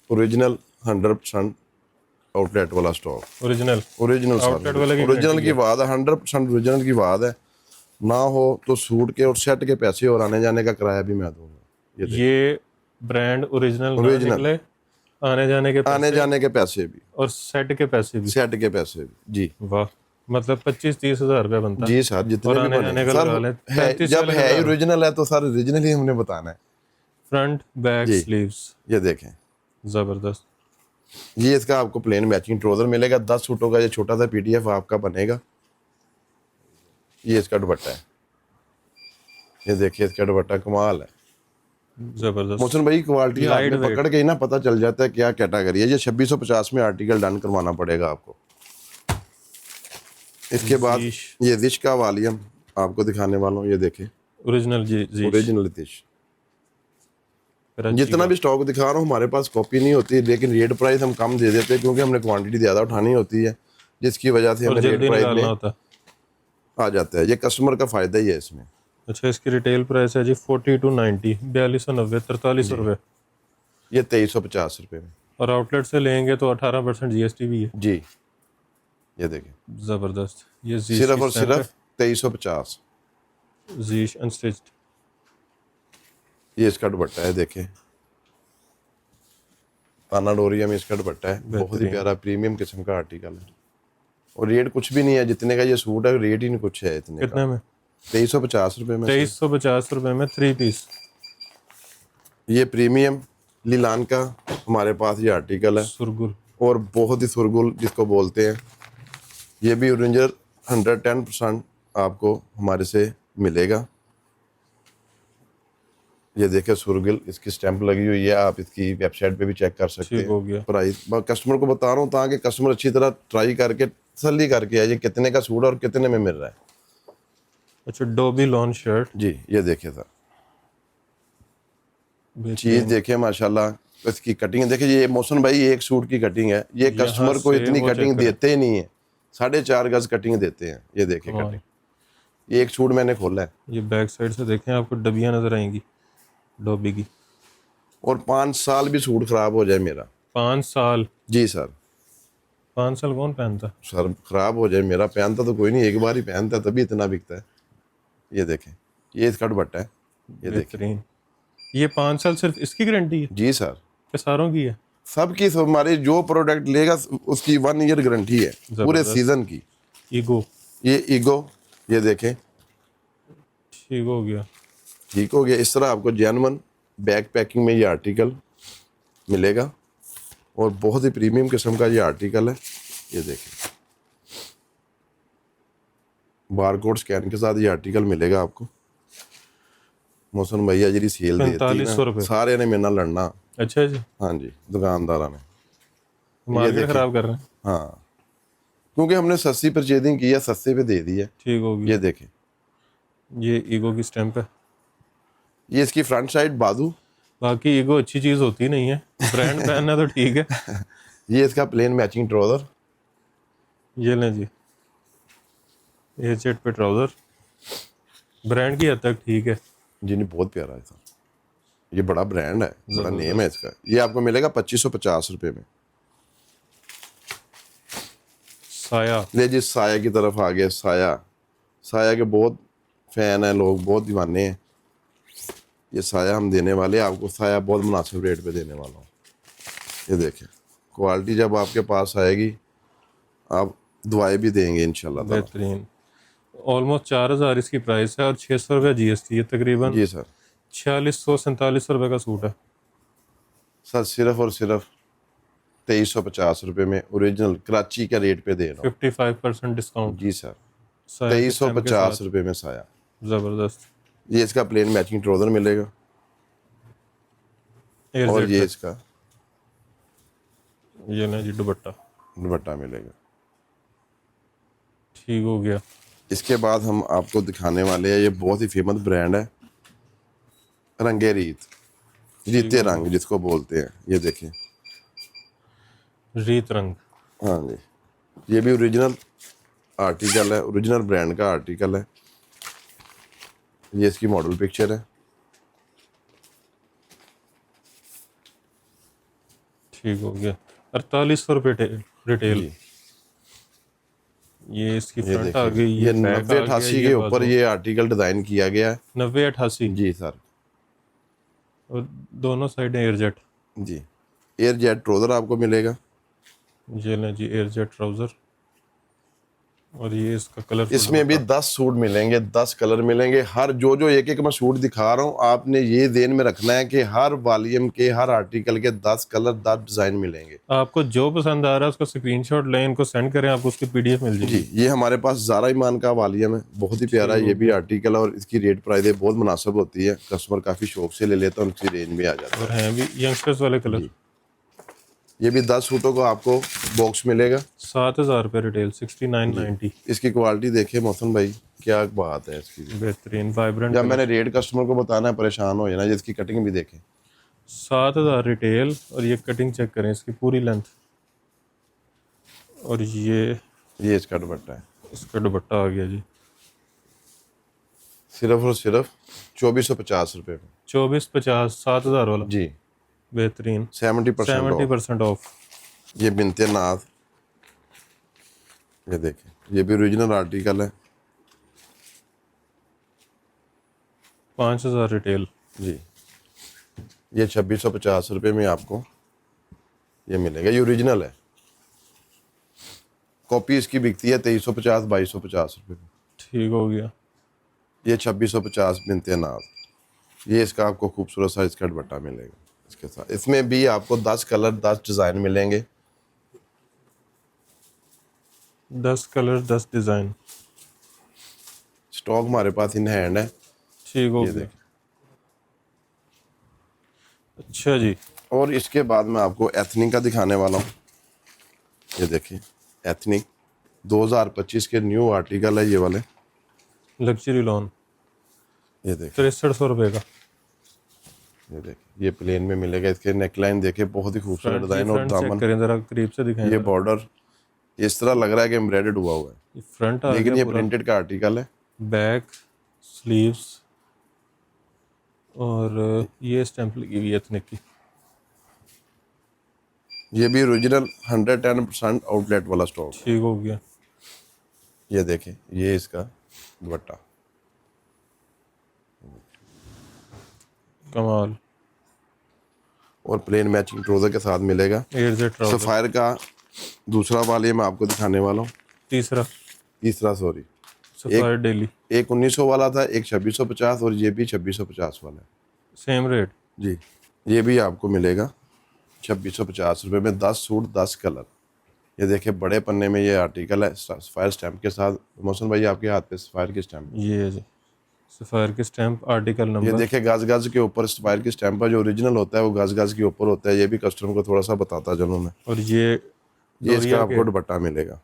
ओरिजिनल 100% आउटलेट वाला स्टॉक। ओरिजिनल ओरिजिनल आउटलेट वाले की ओरिजिनल गारंटी की है। बात है, 100% ओरिजिनल की बात है। ना हो तो सूट के और सेट के पैसे और आने जाने का किराया भी मैं दूंगा। ये देखिए, ये ब्रांड ओरिजिनल ना ओरिजिनल निकले, आने जाने के आने पैसे जाने के पैसे भी, और सेट के पैसे भी। सेट के पैसे भी जी। वाह, मतलब 25-30 हज़ार रुपया बनता है। जी सर, जितने और भी आने बने जाने का सर लगा लें है, 35 जब 40 है ही हज़ार। ओरिजिनल है तो सर ओरिजिनल ही हमने बताना है फ्रंट बैक जी। स्लीव्स, ये देखें, जबरदस्त। ये इसका आपको प्लेन मैचिंग ट्राउजर मिलेगा। 10 सूटों का ये छोटा सा पीडीएफ आपका बनेगा। ये इसका दुपट्टा है, ये देखिए इसका दुपट्टा कमाल है। मोहसिन जबरदस्त भाई क्वालिटी हाथ लाइट में वेट। पकड़ के ही ना पता चल जाता है क्या कैटेगरी है। ये 2650 में आर्टिकल डन करवाना पड़ेगा आपको। इसके बाद जीश ये दिश का वॉल्यूम आपको दिखाने वाला हूँ। ये देखें, ओरिजिनल जीश ओरिजिनल दिश। कराची जितना का। भी स्टॉक दिखा रहा हूँ हमारे पास कॉपी नहीं होती, लेकिन रेट प्राइस हम कम दे देते हैं क्योंकि हमने क्वांटिटी ज़्यादा उठानी होती है, जिसकी वजह से और हमें रेट जल्दी प्राइस निकालना में होता है। आ जाता है। ये कस्टमर का फ़ायदा ही है इसमें। अच्छा, इसकी रिटेल प्राइस है जी 40 to 90, 4290, 4300 रुपये। ये 2350 रुपये में और आउटलेट से लेंगे तो 18% जीएसटी भी है। जी। ये देखें, ज़बरदस्त। ये जीश सिर्फ की और स्टैंप है, सिर्फ 2350। जीश अनस्टिच्ड। ये इसका दुपट्टा है, देखें ताना डोरिया में इसका दुपट्टा है। बहुत ही बेहतरीन। प्यारा प्रीमियम किस्म का आर्टिकल है और रेट कुछ भी नहीं है। जितने का ये सूट है रेट ही नहीं कुछ है इतने कितने का। में? 2350 रुपये में। 2350 रुपये में 3 पीस। ये प्रीमियम लीलान का हमारे पास ये आर्टिकल है सुरगुल। और बहुत ही सुरगुल जिसको बोलते हैं। ये भी ओरिजिनल 110% आपको हमारे से मिलेगा। ये देखे सुरगुल, इसकी स्टैंप लगी हुई है। आप इसकी वेबसाइट पे भी चेक कर सकते ठीक हो हैं। गया। प्राइस कस्टमर को बता रहा हूँ ताकि कस्टमर अच्छी तरह ट्राई करके तसल्ली करके आए ये कितने का सूट है और कितने में मिल रहा है। अच्छा, डोबी लॉन शर्ट। जी, ये देखिए सर, चीज़ बेहतरीन। देखिए माशाल्लाह। इसकी कटिंग देखिए, ये मौसम भाई एक सूट की कटिंग है। ये यहाँ कस्टमर को से इतनी वो चेक कटिंग करें। देते ही नहीं है, 4.5 गज कटिंग देते हैं। ये देखिए कमाल। कटिंग, ये एक सूट मैंने खोला है ये बैक साइड से देखें, आपको डबियाँ नजर आएंगी डोबी की। और 5 साल भी सूट खराब हो जाए मेरा। 5 साल? जी सर, 5 साल कौन पहनता? सर खराब हो जाए मेरा, पहनता तो कोई नहीं, एक बार ही पहनता है तभी इतना बिकता है। ये देखें, ये इसका दुपट्टा है। ये देखें बेहतरीन। ये 5 साल सिर्फ इसकी गारंटी है जी सर, कि सारों की है? सबकी सब हमारे जो प्रोडक्ट लेगा उसकी 1 ईयर गारंटी है पूरे जबरदस्त। सीजन की। ईगो। ये ईगो, ये देखें ठीक हो गया। ठीक हो गया। इस तरह आपको जेन्युइन बैक पैकिंग में ये आर्टिकल मिलेगा और बहुत ही प्रीमियम किस्म का ये आर्टिकल है। ये देखें, बारकोड स्कैन के साथ ये आर्टिकल मिलेगा आपको। मौसम भैया जी सेल देती 4500 ना, रुपये। सारे ने मेरे नाल लड़ना। अच्छा जी, हाँ जी, दुकानदारा ने। मार्केट देखिए। खराब कर रहे हैं। हाँ, क्योंकि हमने सस्ती परचेजिंग की है, सस्ते पे दे दी है। ठीक हो गया। ये देखें, ये ईगो की स्टैंप है। ये इसकी फ्रंट साइड बाजू। बाकी ईगो अच्छी चीज़ होती नहीं है, ब्रांड पहनना तो ठीक है। ये इसका प्लेन मैचिंग ट्राउजर। ये लें जी, ये चेट पे ट्राउज़र ब्रांड की हद तक ठीक है। जी नहीं, बहुत प्यारा है सर, ये बड़ा ब्रांड है, बड़ा नेम है इसका। ये आपको मिलेगा 2550 रुपये में। साया। ले जी, साया की तरफ आ गए। साया, साया के बहुत फैन हैं लोग, बहुत दीवाने हैं। ये साया हम देने वाले हैं आपको, साया बहुत मुनासिब रेट पे देने वाला हूँ। ये देखें, क्वालिटी जब आपके पास आएगी आप दुआएं भी देंगे इंशाल्लाह ताला। बेहतरीन। ऑलमोस्ट 4000 इसकी प्राइस है और 600 रुपये जीएसटी। ये तकरीबन जी सर, 4600-4700 रुपये का सूट है। सर सिर्फ और सिर्फ 2350 रुपये में ओरिजिनल कराची का रेट पे दे रहा हूँ। 55% डिस्काउंट। जी सर, साया के स्टैम्प के 2350 साथ। रुपये में साया। ज़बरदस्त। ये इसका प्लेन मैचिंग ट्राउजर मिलेगा और एयरजेट ये का। इसका ये ना जी दुपट्टा। दुपट्टा मिलेगा। ठीक हो गया। इसके बाद हम आपको दिखाने वाले हैं, ये बहुत ही फेमस ब्रांड है, रंगे रीत, रीते रंग जिसको बोलते हैं। ये देखें, रीत रंग। हाँ जी, ये भी ओरिजिनल आर्टिकल है, ओरिजिनल ब्रांड का आर्टिकल है। ये इसकी मॉडल पिक्चर है। ठीक हो गया। 4800 रुपये रिटेल। जी ये इसकी ये फ्रंट आ देखिए, गई, ये ये बैक 90 आ गया, 88 ये के ऊपर बाजू। ये आर्टिकल डिजाइन किया गया है। 90-88 जी सर। और दोनों साइड एयरजेट। जी एयर जेट ट्राउजर आपको मिलेगा। ये लें जी एयरजेट ट्राउजर। और ये इसका कलरफुल इसमें भी 10 सूट मिलेंगे, 10 कलर मिलेंगे। हर जो एक एक मैं सूट दिखा रहा हूँ, आपने ये ध्यान में रखना है कि हर वॉल्यूम के हर आर्टिकल के 10 कलर 10 डिजाइन मिलेंगे। आपको जो पसंद आ रहा है उसका स्क्रीनशॉट लें, इनको सेंड करें, आपको उसकी पीडीएफ मिल जी जाएगी। ये हमारे पास ज़ारा ईमान का वॉल्यूम है, बहुत ही प्यारा ठीक ये हो भी गया। आर्टिकल है और इसकी रेट प्राइस बहुत मुनासिब होती है। कस्टमर काफ़ी शौक से ले लेता है, उनकी रेंज में आ जाता और हैं भी यंगस्टर्स वाले है। कलर। जी ये भी 10 सूटों को आपको बॉक्स मिलेगा। 7000 रुपये रिटेल, 6990। इसकी क्वालिटी देखिए मोहसन भाई, क्या बात है इसकी। बेहतरीन वाइब्रेंट जब कलर। मैंने रेट कस्टमर को बताना है परेशान हो जाना, जिसकी कटिंग भी देखें। 7000 रिटेल। और ये कटिंग चेक करें इसकी पूरी लेंथ। और ये इसका दुपट्टा है, इसका दुपट्टा आ गया जी। सिर्फ और सिर्फ 2450 रुपये में। 2450, 7000 वाला। जी बेहतरीन। 70% ऑफ। 70% ऑफ। ये बिनते नाज, ये देखें, ये भी ओरिजिनल आर्टिकल है। 5000 रिटेल। जी ये 2650 रुपये में आपको ये मिलेगा। ये ओरिजिनल है, कॉपी इसकी बिकती है 2350 2250 रुपये में। ठीक हो गया। ये 2650 बिनते नाज। ये इसका आपको खूबसूरत सा इसका दुपट्टा मिलेगा इसके साथ। इसमें भी आपको 10 कलर 10 डिज़ाइन मिलेंगे। 10 कलर 10 डिज़ाइन। स्टॉक हमारे पास इन हैंड है। ठीक हो ये गया। देखें। अच्छा जी। और इसके बाद मैं आपको एथनिक का दिखाने वाला हूँ। ये देखिए एथनिक 2025 के न्यू आर्टिकल है ये वाले। Luxury lawn. ये देखिए 6300 रुपये का। ये देखिए, ये प्लेन में मिलेगा। इसके नेकलाइन देखिए, बहुत ही खूबसूरत डिज़ाइन। और फ्रंट चेक दामन, करें जरा करीब से दिखाएं। ये बॉर्डर इस तरह लग रहा है कि एम्ब्रॉयडर्ड हुआ हुआ है, ये फ्रंट आ लेकिन गया ये पूरा। प्रिंटेड का आर्टिकल है। बैक, स्लीव्स और ये स्टैंप लगी हुई है एथनिक की। ये भी ओरिजिनल 110% आउटलेट वाला स्टॉक। ठीक हो गया। ये देखें, ये इसका दुपट्टा कमाल। और प्लेन मैचिंग ट्राउजर के साथ मिलेगा। Airjet trouser. सफ़ायर का दूसरा वाले मैं आपको दिखाने वाला हूँ। तीसरा सॉरी, सफायर डेली। एक 1900 वाला था, एक 2650 और ये भी 2650 वाला है। Same rate. जी ये भी आपको मिलेगा 2650 रुपये में। 10 सूट 10 कलर। ये देखिए बड़े पन्ने में ये आर्टिकल है सफ़ायर स्टैम्प के साथ। मोहसन भाई आपके हाथ पे सफ़ायर की स्टैम्प। ये जी सफायर की स्टैंप, आर्टिकल ये नंबर। देखिए गज गज के ऊपर सफ़ायर की स्टैम्प है। जो ओरिजिनल होता है वो गज गज के ऊपर होता है। ये भी कस्टमर को थोड़ा सा बताता चलूँ मैं। और ये ये इसका आपको दुपट्टा मिलेगा।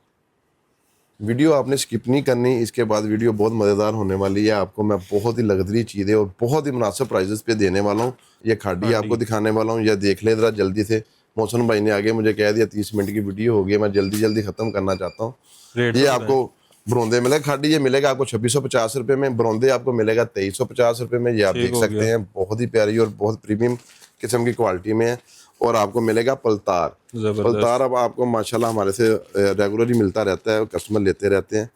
वीडियो आपने स्किप नहीं करनी, इसके बाद वीडियो बहुत मज़ेदार होने वाली है। आपको मैं बहुत ही लग्जरी चीज़ें और बहुत ही मुनासिब प्राइजेस पे देने वाला हूँ। ये खाड़ी आपको दिखाने वाला हूँ। यह देख ले ज़रा जल्दी से। मोहसन भाई ने आगे मुझे कह दिया 30 मिनट की वीडियो हो गई, मैं जल्दी जल्दी ख़त्म करना चाहता हूँ। रेट ये आपको ब्रोंदे मिलेगा। खाड़ी ये मिलेगा आपको 2650 रुपये में। ब्रोंदे आपको मिलेगा 2350 रुपये में। ये आप ठीक देख हो सकते गया। हैं, बहुत ही प्यारी और बहुत प्रीमियम किस्म की क्वालिटी में है। और आपको मिलेगा पलतार। जबरदस्त। पलतार अब आपको माशाल्लाह हमारे से रेगुलरली मिलता रहता है, कस्टमर लेते रहते हैं।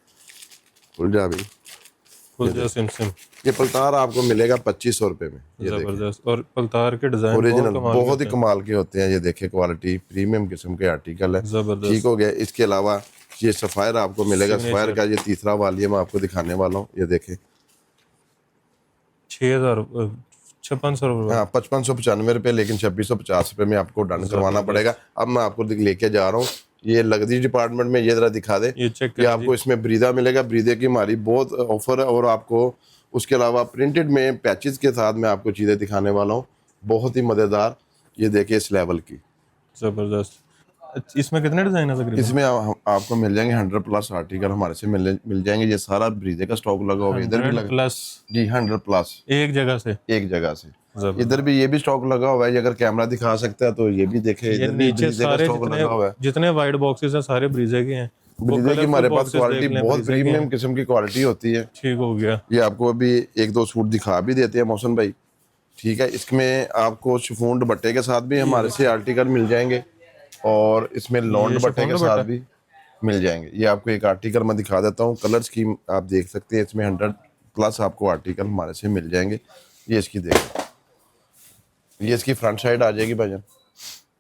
खुल जा भी। Full SIM. ये पलतार आपको मिलेगा 2500 रुपये में। ये देखिए जबरदस्त। और पलतार के डिजाइन ओरिजिनल बहुत बहुत ही कमाल के होते हैं। ये देखिए क्वालिटी प्रीमियम किस्म के आर्टिकल है। जबरदस्त। ठीक हो गया। इसके अलावा ये सफ़ायर आपको मिलेगा। सफ़ायर का ये तीसरा वाली मैं आपको दिखाने वाला हूँ। ये देखें 5600 रुपये। हाँ 5595 रुपये, लेकिन 2650 रुपये में आपको डन करवाना पड़ेगा। अब मैं आपको लेके जा रहा हूँ ये लग्जरी डिपार्टमेंट में। ये ज़रा दिखा दे। ये चेक ये करें आपको इसमें ब्रीदा मिलेगा। ब्रीदे की हमारी बहुत ऑफर है। और आपको उसके अलावा प्रिंटेड में पैचेस के साथ मैं आपको चीज़ें दिखाने वाला हूँ, बहुत ही मज़ेदार। ये देखिए इस लेवल की। जबरदस्त। इसमें कितने डिजाइन है तकरीबन? इसमें आपको मिल जाएंगे 100+ आर्टिकल हमारे से मिल जाएंगे। ये सारा ब्रीदे का स्टॉक लगा होगा। इधर भी लगा प्लस जी 100+ एक जगह से। एक जगह से। जबरदस्त। इधर भी ये भी स्टॉक लगा हुआ है। ये अगर कैमरा दिखा सकता है तो ये भी देखे। ये इधर भी नीचे ब्रीजे का सारे स्टॉक लगा हुआ है। जितने वाइट बॉक्सेस हैं सारे ब्रीजे के हैं। वो ब्रीजे की colourful हमारे पास boxes क्वालिटी देख लें, बहुत ब्रीजे के प्रीमियम हैं। किस्म की क्वालिटी होती है। ठीक हो गया। ये आपको अभी एक दो सूट दिखा भी देते हैं मोहसन भाई। ठीक है, इसमें आपको शिफॉन दुपट्टे के साथ भी हमारे से आर्टिकल मिल जाएंगे और इसमें लॉन ये दुपट्टे शिफॉन के साथ दुपट्टा? भी मिल जाएंगे। ये आपको एक आर्टिकल मैं दिखा देता हूँ, कलर स्कीम आप देख सकते हैं, इसमें 100+ आपको आर्टिकल हमारे से मिल जाएंगे। ये इसकी देखिए, ये इसकी फ्रंट साइड आ जाएगी भाईजान,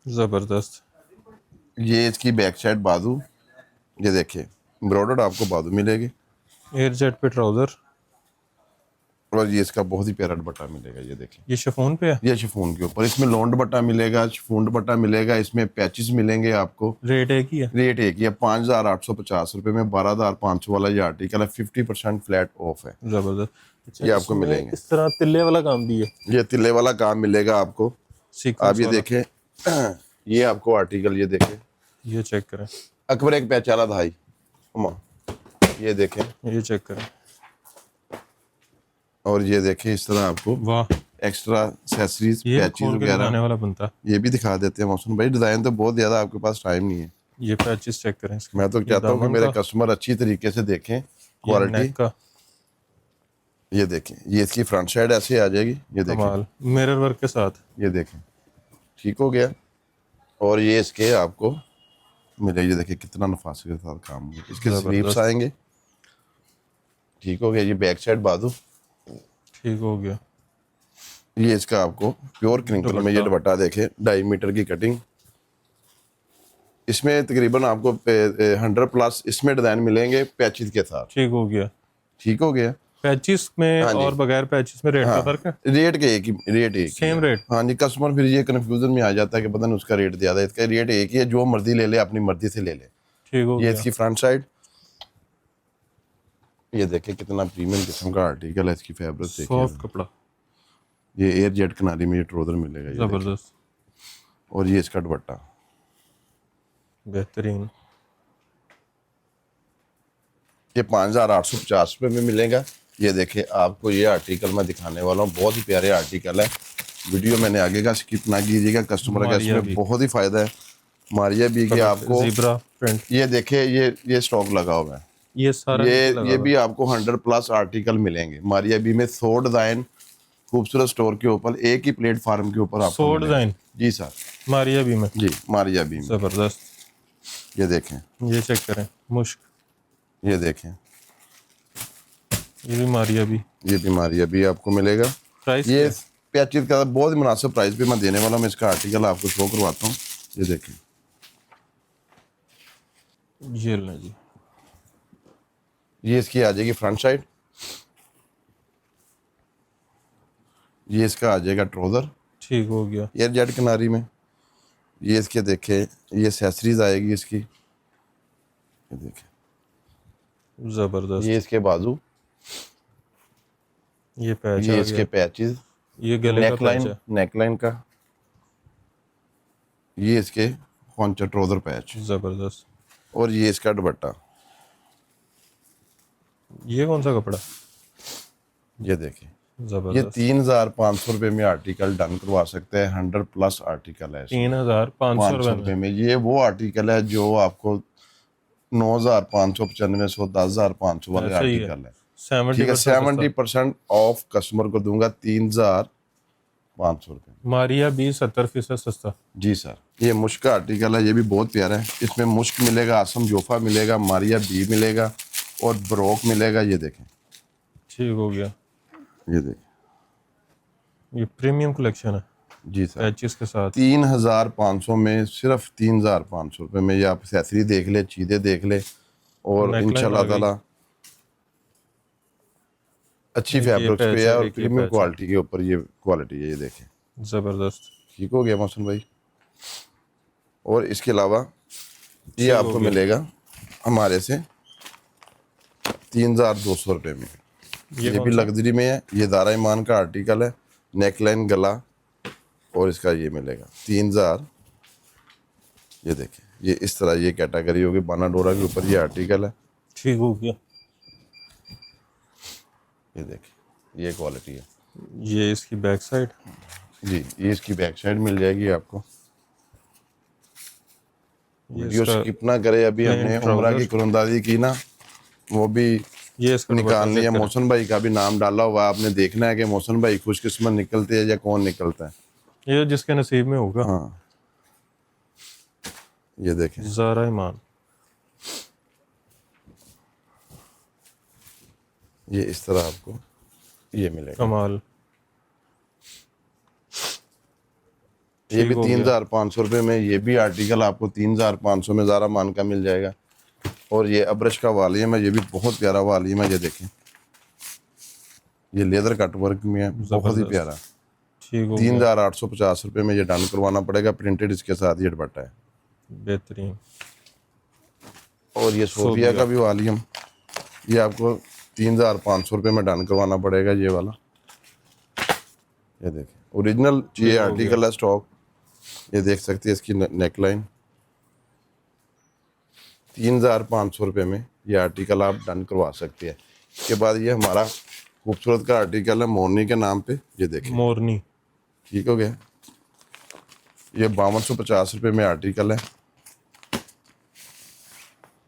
जबरदस्त। ये इसकी बैक साइड बाजू, ये देखिए एम्ब्रॉयडर्ड आपको बाजू मिलेगी एयर जेट पे ट्राउजर। और ये इसका बहुत ही प्यारा दुपट्टा मिलेगा। ये देखिए, ये शिफॉन पे है। ये शिफॉन के ऊपर इसमें लॉन दुपट्टा मिलेगा, शिफॉन दुपट्टा मिलेगा, इसमें पैचेस मिलेंगे आपको। रेट एक ही है। रेट एक ही है, 5,850 रुपये में 12,500 वाला ये आर्टिकल है, 50% फ्लैट ऑफ है। जबरदस्त। अच्छा, ये आपको इसमें मिलेंगे। इस तरह तिल्ले वाला काम भी है, ये तिल्ले वाला काम मिलेगा आपको। सीक्वेंस आप ये वाला। देखें, ये आपको आर्टिकल, ये देखें ये चेक करें, अकबर एक पहचाना भाई, ये देखें, ये चेक करें। और ये देखें इस तरह आपको वाह, एक्स्ट्रा एक्सेसरीज ये पैचेस खोल के दिखाने वगैरह वाला बनता। ये भी दिखा देते हैं मौसम भाई। डिज़ाइन तो बहुत ज़्यादा, आपके पास टाइम नहीं है। ये पैचेस चेक करें इसके। मैं तो ये चाहता हूँ कि दामन मेरे का, कस्टमर अच्छी तरीके से देखें ये क्वालिटी। नेक का ये देखें, ये इसकी फ्रंट साइड ऐसे आ जाएगी, ये देखें, कमाल, मिरर वर्क के साथ। ये देखें, ठीक हो गया। और ये इसके आपको मिलेगी, ये देखिए कितना नफासत के साथ काम हुआ। इसके जबरदस्त। स्लीव्स आएंगे, ठीक हो गया। ये बैक साइड बाजू, ठीक हो गया। ये इसका आपको प्योर क्रिंकल में ये दुपट्टा देखे, 2.5 मीटर की कटिंग। इसमें तकरीबन आपको 100+ इसमें डिजाइन मिलेंगे पैचेस के साथ, ठीक हो गया। ठीक हो गया। पैचिस में हाँ जी। और बगैर पैचिस में रेट का फर्क है? रेट के एक ही, रेट एक ही सेम है। रेट? हाँ जी, कस्टमर फिर ये कंफ्यूजन में आ जाता है कि पता नहीं उसका रेट ज्यादा है, इसका रेट एक ही है, जो मर्जी ले ले, अपनी मर्जी से ले ले। ठीक हो ये गया। इसकी फ्रंट साइड, ये देखिए कितना प्रीमियम किस्म का आर्टिकल है, इसकी फैब्रिक सॉफ्ट देखिए। कपड़ा, ये एयर जेट किनारी में ये ट्राउजर मिलेगा, ये देखिए। जबरदस्त, और ये इसका दुपट्टा, बेहतरीन। ये 5,850 रुपये में मिलेगा। ये देखिए आपको ये आर्टिकल मैं दिखाने वाला हूँ, बहुत ही प्यारे आर्टिकल है। वीडियो मैंने आगे का स्किप ना कीजिएगा, कस्टमर का मारिया इसमें भी। बहुत ही फायदा है। मारिया बी के आपको, ज़ीब्रा प्रिंट, ये देखिए, ये स्टॉक लगा हुआ है। ये सारा लगा ये हुआ भी है। आपको 100+ आर्टिकल मिलेंगे मारिया बी में। 100 डिजाइन खूबसूरत स्टोर के ऊपर, एक ही प्लेटफार्म के ऊपर आपको 100 मिलेंगे। डिजाइन जी सर, मारिया भी में। जी मारिया बी में। जबरदस्त। ये देखें, ये चेक करें, मुश्क, ये देखें, ये भी मारिया भी। ये भी मारिया बी आपको मिलेगा। प्राइस ये पैचेज का बहुत ही मुनासिब प्राइस पे मैं देने वाला हूँ। मैं इसका आर्टिकल आपको शो करवाता हूँ, ये देखें। ये लें जी। ये इसकी आ जाएगी फ्रंट साइड, ये इसका आ जाएगा ट्राउजर ठीक हो गया। एयर जेट किनारी में। ये इसके देखे, ये एक्सेसरीज आएगी इसकी, ये देखें। जबरदस्त। ये इसके बाजू, ये पैच ये आ इसके गया। पैचेस, ये गले का पैच नेकलाइन, है। नेकलाइन का, ये इसके पॉन्चा ट्राउजर पैच, जबरदस्त। और ये इसका दुपट्टा। ये कौन सा कपड़ा? ये देखिए, ये जबरदस्त। 3,500 रुपये में आर्टिकल डन करवा सकते हैं। 100+ आर्टिकल है, 3,500 रुपए रुपये में। में। ये वो आर्टिकल है जो आपको 9,595 से 10,500 वाले ऐसा ही है। आर्टिकल है। 70% ठीक है, सस्ता। 70% ऑफ कस्टमर को दूंगा 3,500 रुपये। मारिया भी 70% सस्ता। जी सर, ये मुश्क का आर्टिकल है, ये भी बहुत प्यारा है। इसमें मुश्क मिलेगा, आसम जोफा मिलेगा, मारिया बी मिलेगा और ब्रोक मिलेगा। ये देखें, ठीक हो गया। ये देखें, ये प्रीमियम कलेक्शन है जी सर। पैचेस के साथ। 3,500 में, सिर्फ 3,500 रुपये में ये आप एक्सेसरी देख ले, चीज़ें देख ले, और नेकलाइन इंशाल्लाह आ गई। ताला अच्छी ये फैब्रिक्स पैच पे है, है और ये प्रीमियम पैच है। क्वालिटी के ऊपर ये क्वालिटी है। ये देखें, जबरदस्त। ठीक हो गया मोहसिन भाई। और इसके अलावा ये ठीक हो आपको गया। मिलेगा हमारे से 3,200 रुपये में। ये भी कौन सा? लग्जरी में है, ये दारा ईमान का आर्टिकल है, नेकलाइन, गला, और इसका ये मिलेगा 3,000। ये देखें, ये इस तरह ये कैटेगरी होगी, बाना डोरा के ऊपर ये आर्टिकल है। ठीक हो गया। ये देखें, ये क्वालिटी है ये इसकी बैक साइड। जी। ये इसकी बैक साइड मिल जाएगी आपको। ये वीडियो इसका स्किप ना करे, अभी plain हमने trouser। उम्रा की कुरंदाजी की ना, वो भी ये इसका दुपट्टा निकालनी है। check करें। मोहसन भाई का भी नाम डाला हुआ है, आपने देखना है कि मोहसन भाई खुशकिस्मत निकलते हैं या कौन निकलता है। ये जिसके नसीब में होगा। हाँ ये देखें, ज़ारा ईमान। ये इस तरह आपको ये मिलेगा। कमाल। ये भी ठीक हो गया। 3,500 रुपये में, ये भी आर्टिकल आपको 3,500 में ज़ारा मान का मिल जाएगा। और ये अब्रश का वालीम है, ये भी बहुत प्यारा वालीम है। ये देखें, ये लेदर कट वर्क में है, बहुत ही ज़बरदस्त। प्यारा। ठीक हो गया। 3,850 रुपये में ये डन करवाना पड़ेगा। प्रिंटेड इसके साथ ये दुपट्टा है। बेहतरीन। और ये सोफिया का भी वालीम, ये आपको 3,500 रुपये में डन करवाना पड़ेगा ये वाला। ये देखें, ओरिजिनल ये आर्टिकल है, स्टॉक। ये देख सकते हैं इसकी नेकलाइन। 3,500 रुपये में ये आर्टिकल आप डन करवा सकते हैं। इसके बाद ये हमारा खूबसूरत का आर्टिकल है मोरनी के नाम पे। ये देखें, मोरनी। ठीक हो गया। ये 5,250 रुपये में आर्टिकल है।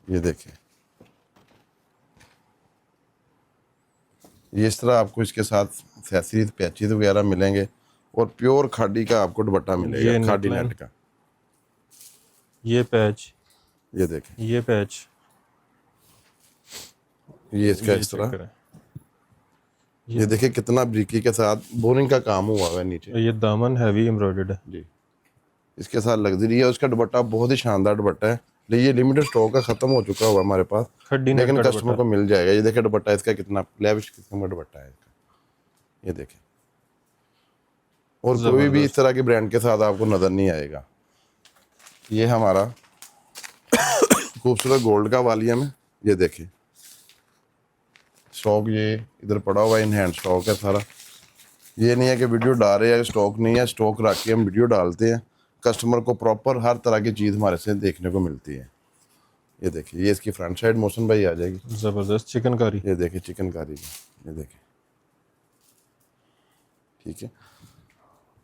ये देखें, ये इस तरह आपको इसके साथ एक्सेसरीज पैचेज वगैरह मिलेंगे। और प्योर खादी का आपको दुपट्टा मिलेगा, ये खादी neckline। नेट का। ये पैच। ये देखें, ये पैच। ये इसका इस check तरह। करें। ये देखें कितना ब्रिकी के साथ बोरिंग का काम हुआ है नीचे। ये दामन हैवी एम्ब्रॉयडर्ड है। जी, इसके साथ लग्जरी है। उसका दुपट्टा बहुत ही शानदार दुपट्टा है, लेकिन ये लिमिटेड स्टॉक का ख़त्म हो चुका हुआ हमारे पास, खड्डी नेट लेकिन का कस्टमर दुपट्टा। को मिल जाएगा। ये देखें दुपट्टा इसका कितना लेविश किस्म का दुपट्टा है इसका। ये देखें, और कोई भी इस तरह के ब्रांड के साथ आपको नज़र नहीं आएगा। ये हमारा खूबसूरत गोल्ड का वालियम है। ये देखें स्टॉक, ये इधर पड़ा हुआ इन हैंड स्टॉक है सारा। ये नहीं है कि वीडियो डाल रहे हैं स्टॉक नहीं है, स्टॉक रख के हम वीडियो डालते हैं। कस्टमर को प्रॉपर हर तरह की चीज़ हमारे से देखने को मिलती है। ये देखिए, ये इसकी फ्रंट साइड मोशन भाई आ जाएगी। ज़बरदस्त चिकनकारी। ये देखिए चिकनकारी की, ये देखिए, ठीक है।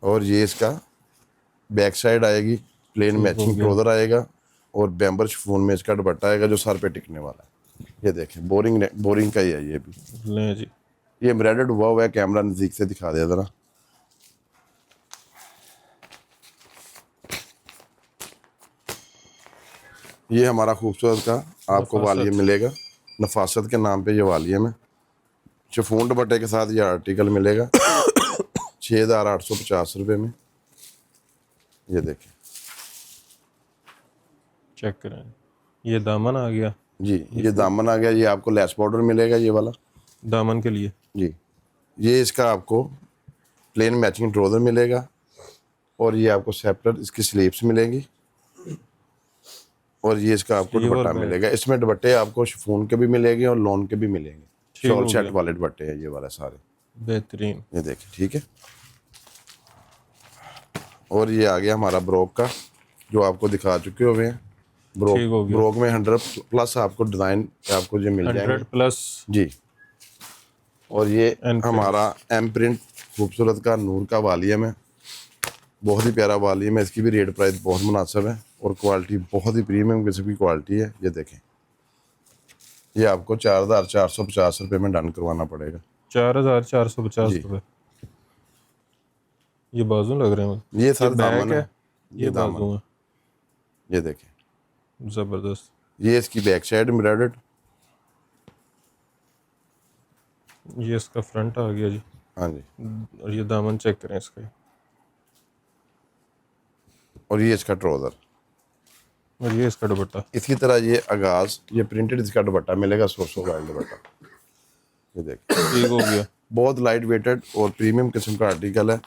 और ये इसका बैक साइड आएगी, प्लेन मैचिंग ट्राउजर आएगा और बैम्बर शिफॉन में इसका दुपट्टा आएगा जो सर पे टिकने वाला है। ये देखें, बोरिंग का ही है ये भी। लें जी। ये एम्ब्रॉयडर्ड हुआ है। कैमरा नज़दीक से दिखा दे ज़रा। ये हमारा खूबसूरत का आपको वालियम मिलेगा, नफासत के नाम पे ये वालियम है। शिफॉन दुपट्टे के साथ ये आर्टिकल मिलेगा 6,850 रुपये में। ये देखें चेक करें। ये दामन आ गया जी, ये दामन आ गया। ये आपको लेस बॉर्डर मिलेगा ये वाला दामन के लिए। जी। ये इसका आपको प्लेन मैचिंग ट्राउजर मिलेगा और ये आपको सेपरेट इसकी स्लीव्स मिलेंगी और ये इसका आपको स्लीव और दुपट्टा बैक। मिलेगा। इसमें दुपट्टे आपको शिफॉन के भी मिलेंगे और लॉन के भी मिलेंगे। ठीक हो शॉल सेट गया। वाले दुपट्टे हैं ये वाले सारे। बेहतरीन। ये देखिए, ठीक है। और ये आ गया हमारा ब्रोक का, जो आपको दिखा चुके हुए हैं। ब्रोक ठीक हो गया। ब्रोक में 100+ आपको डिज़ाइन आपको ये मिल जाएंगे 100+ जी। और ये And हमारा एम प्रिंट खूबसूरत का नूर का वालियम है, बहुत ही प्यारा वालियम है। इसकी भी रेट प्राइस बहुत मुनासिब है और क्वालिटी बहुत ही प्रीमियम किस्म की क्वालिटी है। ये देखें, ये आपको 4,450 रुपये में डन करवाना पड़ेगा। 4,450 जी। रुपये। ये बाजू लग रहे हैं। ये सर बैक दामन है, ये दामन। बाजू है। ये देखें, ज़बरदस्त। ये इसकी बैक साइड एम्ब्रॉयडर्ड। ये इसका फ्रंट आ गया जी। हाँ जी। और ये दामन चेक करें इसका। और ये इसका ट्राउज़र। ये इसका दुपट्टा। इसी तरह ये आगाज़, ये प्रिंटेड इसका दुपट्टा मिलेगा, 100 का दुपट्टा। ये देखें, ठीक हो गया। बहुत लाइट वेटेड और प्रीमियम किस्म का आर्टिकल है।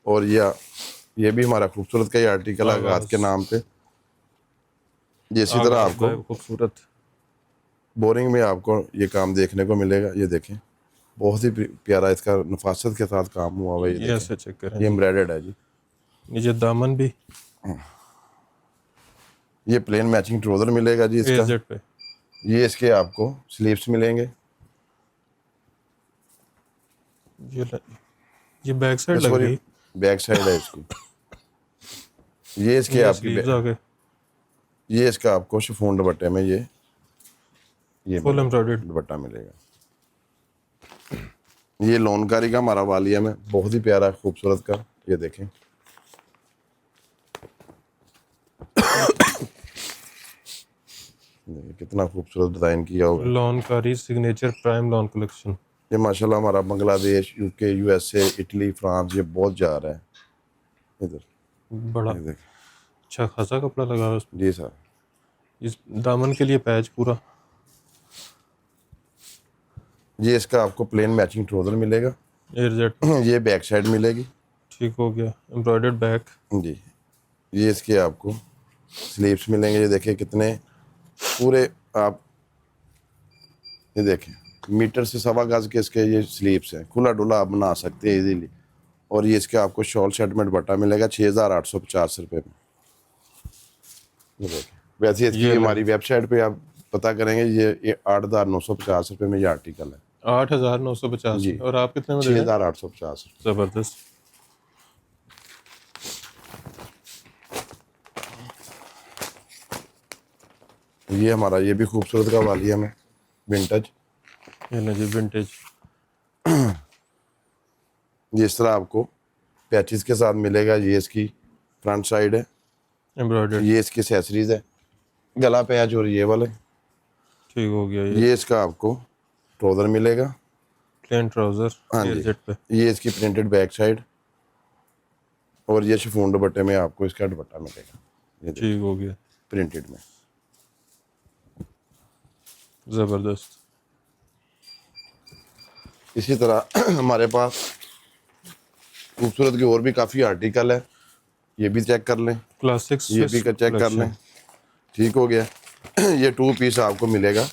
और ये भी हमारा खूबसूरत का ही आर्टिकल है आगाज़ के नाम पे। ये इसी तरह आपको खूबसूरत बोरिंग में आपको ये काम देखने को मिलेगा। ये देखें, बहुत ही प्यारा इसका नफासत के साथ काम हुआ हुआ है। ये ये ऐसे चेक करें। ये एम्ब्रॉयडर्ड है जी। ये दामन भी ये प्लेन मैचिंग ट्राउज़र मिलेगा जी इसका। AZ पे। ये इसके आपको स्लीव्स मिलेंगे। ये बैक साइड लग सॉरी, गई। बैक साइड है इसकी। ये इसके आपकी स्लीव्स आ गए। ये इसका आपको शिफॉन दुपट्टे में ये फुल एम्ब्रॉयडर्ड। दुपट्टा मिलेगा। ये लोनकारी का हमारा वालिया में बहुत ही प्यारा खूबसूरत का, ये देखें। देखिए कितना खूबसूरत डिजाइन किया हुआ है। लॉनकारी सिग्नेचर प्राइम लॉन कलेक्शन। ये माशाल्लाह हमारा Bangladesh, UK, USA, Italy, France ये बहुत जा रहा है इधर। बड़ा ये देखें। अच्छा खासा कपड़ा लगा हुआ है उसमें। जी सर। इस दामन के लिए पैच पूरा। ये इसका आपको प्लेन मैचिंग ट्राउजर मिलेगा। एयरजेट ये बैक साइड मिलेगी। ठीक हो गया। Embroidered back. जी। ये इसके आपको स्लीव्स मिलेंगे। ये देखिए कितने पूरे आप, ये देखें मीटर से 1.25 गज के इसके ये स्लीव्स हैं। खुला डुला आप बना सकते हैं इजीली। और ये इसके आपको शॉल सेट में दुपट्टा मिलेगा 6,850 रुपये में। ये देखें। वैसे इसकी ये हमारी वेबसाइट पे आप पता करेंगे, ये 8,950 रुपये में ये आर्टिकल है। 8,950 जी। और आप कितने में दे रहे हैं? 6,850। जबरदस्त। ये हमारा ये भी खूबसूरत का वालिया में विंटेज। ये ना जी विंटेज। ये इस तरह आपको पैचेस के साथ मिलेगा। ये इसकी फ्रंट साइड है। एम्ब्रॉयडर्ड। ये इसकी एक्सेसरीज है, गला पैच और ये वाले। ठीक हो गया। ये इसका आपको ट्राउजर मिलेगा। प्लेन ट्राउजर हाँ जी। एयरजेट पे। ये इसकी प्रिंटेड बैक साइड और ये शिफॉन दुपट्टे में आपको इसका दुपट्टा मिलेगा। ये ठीक हो गया। प्रिंटेड में। जबरदस्त। इसी तरह हमारे पास खूबसूरत के और भी काफ़ी आर्टिकल है। ये भी चेक कर लें। क्लासिक्स ये भी चेक कर लें। ठीक हो गया। ये 2 पीस आपको मिलेगा।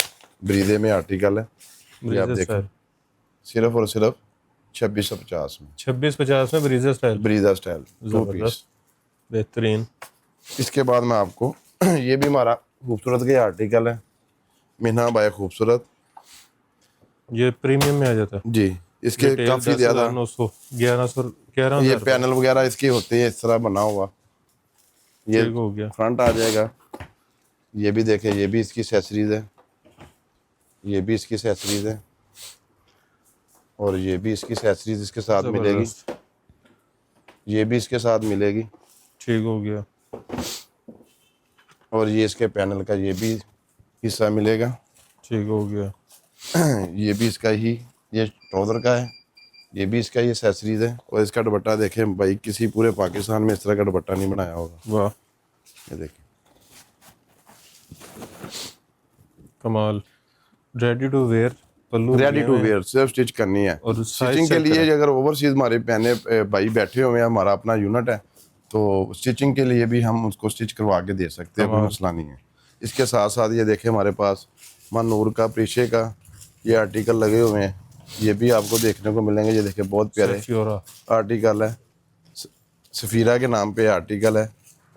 ब्रीदे में आर्टिकल है। ये आप देखें सिर्फ और सिर्फ 2650 में। 2650 में ब्रीजर स्टाइल। ब्रीदा स्टाइल 2 पीस। जबरदस्त बेहतरीन। इसके बाद में आपको ये भी हमारा खूबसूरत के आर्टिकल है। मीना बाय खूबसूरत। ये प्रीमियम में आ जाता है। जी। इसके डिटेल काफ़ी ज़्यादा 10,900 1100 ये 11,000 पैनल वगैरह इसके होते हैं इस तरह बना हुआ। ये ठीक हो गया। फ्रंट आ जाएगा। ये भी देखें, ये भी इसकी एक्सेसरीज है। ये भी इसकी एक्सेसरीज है और ये भी इसकी एक्सेसरीज इसके साथ मिलेगी। जबरदस्त। ये भी इसके साथ मिलेगी। ठीक हो गया। और ये इसके पैनल का ये भी हिस्सा मिलेगा। ठीक हो गया। ये भी इसका ही, ये ट्राउजर का है। ये भी इसका ही एक्सेसरीज है। और इसका दुपट्टा देखें भाई, किसी पूरे पाकिस्तान में इस तरह का दुपट्टा नहीं बनाया होगा। वाह ये देखें कमाल। रेडी टू वेयर पल्लू रेडी टू वेयर, सिर्फ स्टिच करनी है। और स्टिचिंग के लिए अगर ओवरसीज हमारे पहने भाई बैठे हुए हैं, हमारा अपना यूनिट है, तो स्टिचिंग के लिए भी हम उसको स्टिच करवा के दे सकते हैं, कोई मसला नहीं है। इसके साथ साथ ये देखें हमारे पास मनूर का, प्रीशे का ये आर्टिकल लगे हुए हैं। ये भी आपको देखने को मिलेंगे। ये देखें बहुत प्यारे आर्टिकल है। सफ़ीरा के नाम पे आर्टिकल है।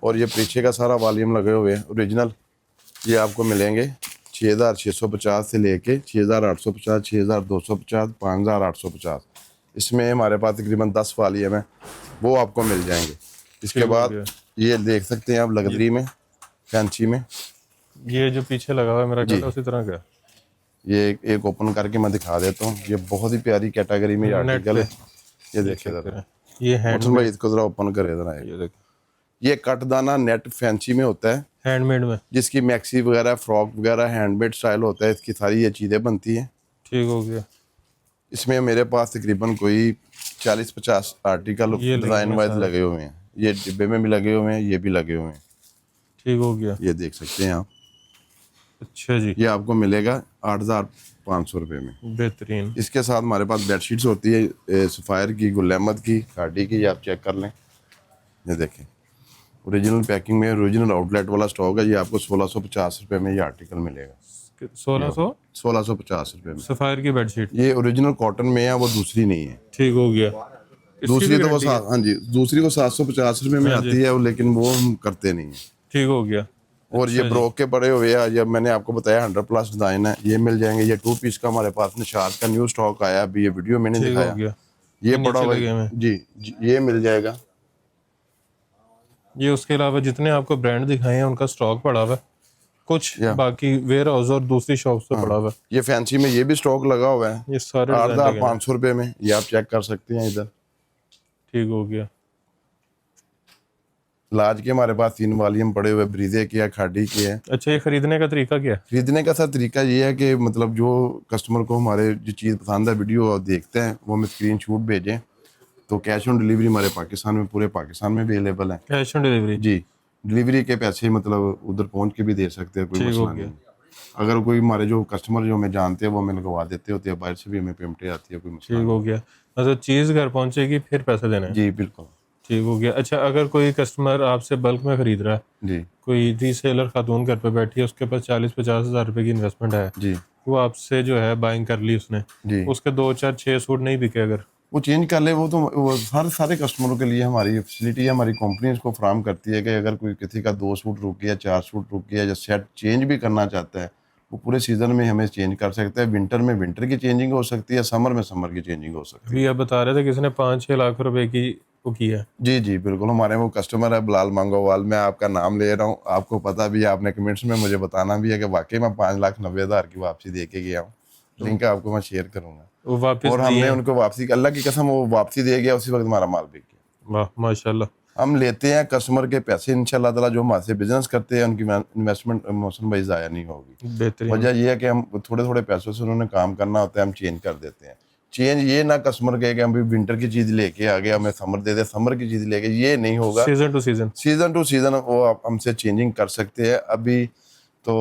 और ये प्रीशे का सारा वॉल्यूम लगे हुए हैं ओरिजिनल। ये आपको मिलेंगे 6,650 से लेके 6,850, 6,250, 5,850। इसमें हमारे पास तकरीबन 10 वॉल्यूम है, वो आपको मिल जाएंगे। इसके बाद ये देख सकते हैं आप लगदरी में, फैंसी में। ये जो पीछे लगा हुआ है मेरा ख्याल उसी तरह का। ये एक ओपन करके मैं दिखा देता हूँ। ये बहुत ही प्यारी कैटेगरी में आर्टिकल है। ये देखिए जरा, ये हैंड भाई इसको जरा ओपन करे जरा। ये देखो, ये कटदाना नेट फैंसी में होता है, हैंडमेड में, जिसकी मैक्सी वगैरह, फ्रॉक वगैरह हैंडमेड स्टाइल होता है। इसकी सारी ये चीज़ें बनती हैं। ठीक हो गया। इसमें मेरे पास तकरीबन कोई 40-50 आर्टिकल डिज़ाइन वाइज लगे हुए हैं। ये डिब्बे में भी लगे हुए हैं, ये भी लगे हुए हैं। ठीक हो गया। ये देख सकते हैं आप। अच्छा जी। ये आपको मिलेगा 8,500 रुपये में। बेहतरीन। इसके साथ हमारे पास बेडशीट्स होती है सफ़ायर की, गुल अहमद की, खाड़ी की। ये आप चेक कर लें। ये देखें ओरिजिनल पैकिंग में, ओरिजिनल आउटलेट वाला स्टॉक है। ये आपको 1,650 रुपये में ये आर्टिकल मिलेगा। 1,650 रुपये में सफायर की बेडशीट। ये ओरिजिनल कॉटन में है, वो दूसरी नहीं है। ठीक हो गया। दूसरी तो वो हाँ जी, दूसरी वो 750 रुपये में आती है, लेकिन वो हम करते नहीं है। ठीक हो गया। और ये ब्रोक के पड़े हुए हैं, जब मैंने आपको बताया 100+ डिज़ाइन है, ये मिल जाएंगे। ये 2 पीस का हमारे पास निशात का न्यू स्टॉक आया अभी, ये वीडियो मैंने दिखाया। ये पड़ा हुआ जी, ये मिल जाएगा। ये उसके अलावा जितने आपको ब्रांड दिखाए हैं उनका स्टॉक पड़ा हुआ है। कुछ या। बाकी वेयर हाउस और दूसरी शॉप से पड़ा हुआ है। ये फैंसी में ये भी स्टॉक लगा हुआ है ये सारे डिजाइन लगे हैं। 8,500 रुपये में, ये आप चेक कर सकते हैं इधर। ठीक हो गया। लार्ज के हमारे पास 3 वॉल्यूम पड़े हुए, ब्रीजे के है, खाड़ी के है। अच्छा, ये खरीदने का तरीका क्या है? खरीदने का सर तरीका ये है कि मतलब जो कस्टमर को हमारे जो चीज़ पसंद है, वीडियो देखते हैं, वो हमें स्क्रीन शॉट भेजें, तो कैश ऑन डिलीवरी हमारे पाकिस्तान में, पूरे पाकिस्तान में भी अवेलेबल है। Cash on delivery? जी, डिलीवरी के पैसे मतलब उधर पहुंच के भी दे सकते हैं, कोई ठीक हो मसला नहीं। अगर कोई हमारे जो कस्टमर जो हमें जानते हैं वो हमें लगवा देते होते हैं, बाहर से भी हमें पेमेंट आती है, कोई मसला ठीक हो गया। मतलब चीज़ घर पहुंचेगी फिर पैसे देने हैं? जी बिल्कुल। ठीक हो गया। अच्छा, अगर कोई कस्टमर आपसे बल्क में खरीद रहा है, जी कोई रीसेलर खातून घर पे बैठी है, उसके पास 40-50 हज़ार रुपए की इन्वेस्टमेंट है, जी वो आपसे जो है बाइंग कर ली उसने, जी, उसके 2-4-6 सूट नहीं बिके अगर? वो चेंज कर ले, वो तो वो सारे कस्टमरों के लिए हमारी फैसिलिटी है, हमारी कंपनी इसको फ्राहम करती है कि अगर कोई किसी का 2 सूट रुक गया, 4 सूट रुक गया, या सेट चेंज भी करना चाहता है, वो पूरे सीजन में हमें चेंज कर सकते हैं। विंटर में विंटर की चेंजिंग हो सकती है, समर में समर की चेंजिंग हो सकती है। अभी आप बता रहे थे किसी ने 5-6 लाख रुपए की वो की है। जी जी बिल्कुल, हमारे वो कस्टमर है बिलाल मांगोवाल, मैं आपका नाम ले रहा हूँ, आपको पता भी है, आपने कमेंट्स में मुझे बताना भी है कि वाकई मैं 5,90,000 की वापसी दे के गया हूँ। लिंक आपको मैं शेयर करूँगा। वो वापस और दिए हमने हैं? उनको वापसी, अल्लाह की कसम, वो वापसी दे गया, उसी वक्त हमारा माल बिक गया। वाह माशाल्लाह। हम लेते हैं कस्टमर के पैसे, इंशाल्लाह ताला जो हमारे से बिजनेस करते हैं उनकी इन्वेस्टमेंट मौसम भाई ज़ाया नहीं होगी। बेहतरीन। वजह यह है कि हम थोड़े थोड़े पैसों से उन्होंने काम करना होता है, हम चेंज कर देते हैं। चेंज ये ना कस्टमर कहे कि हम भी विंटर की चीज़ लेके आ गए, हमें समर दे दे, समर की चीज़ लेके, ये नहीं होगा। Season two season. Season two season वो आप हमसे चेंजिंग कर सकते हैं। अभी तो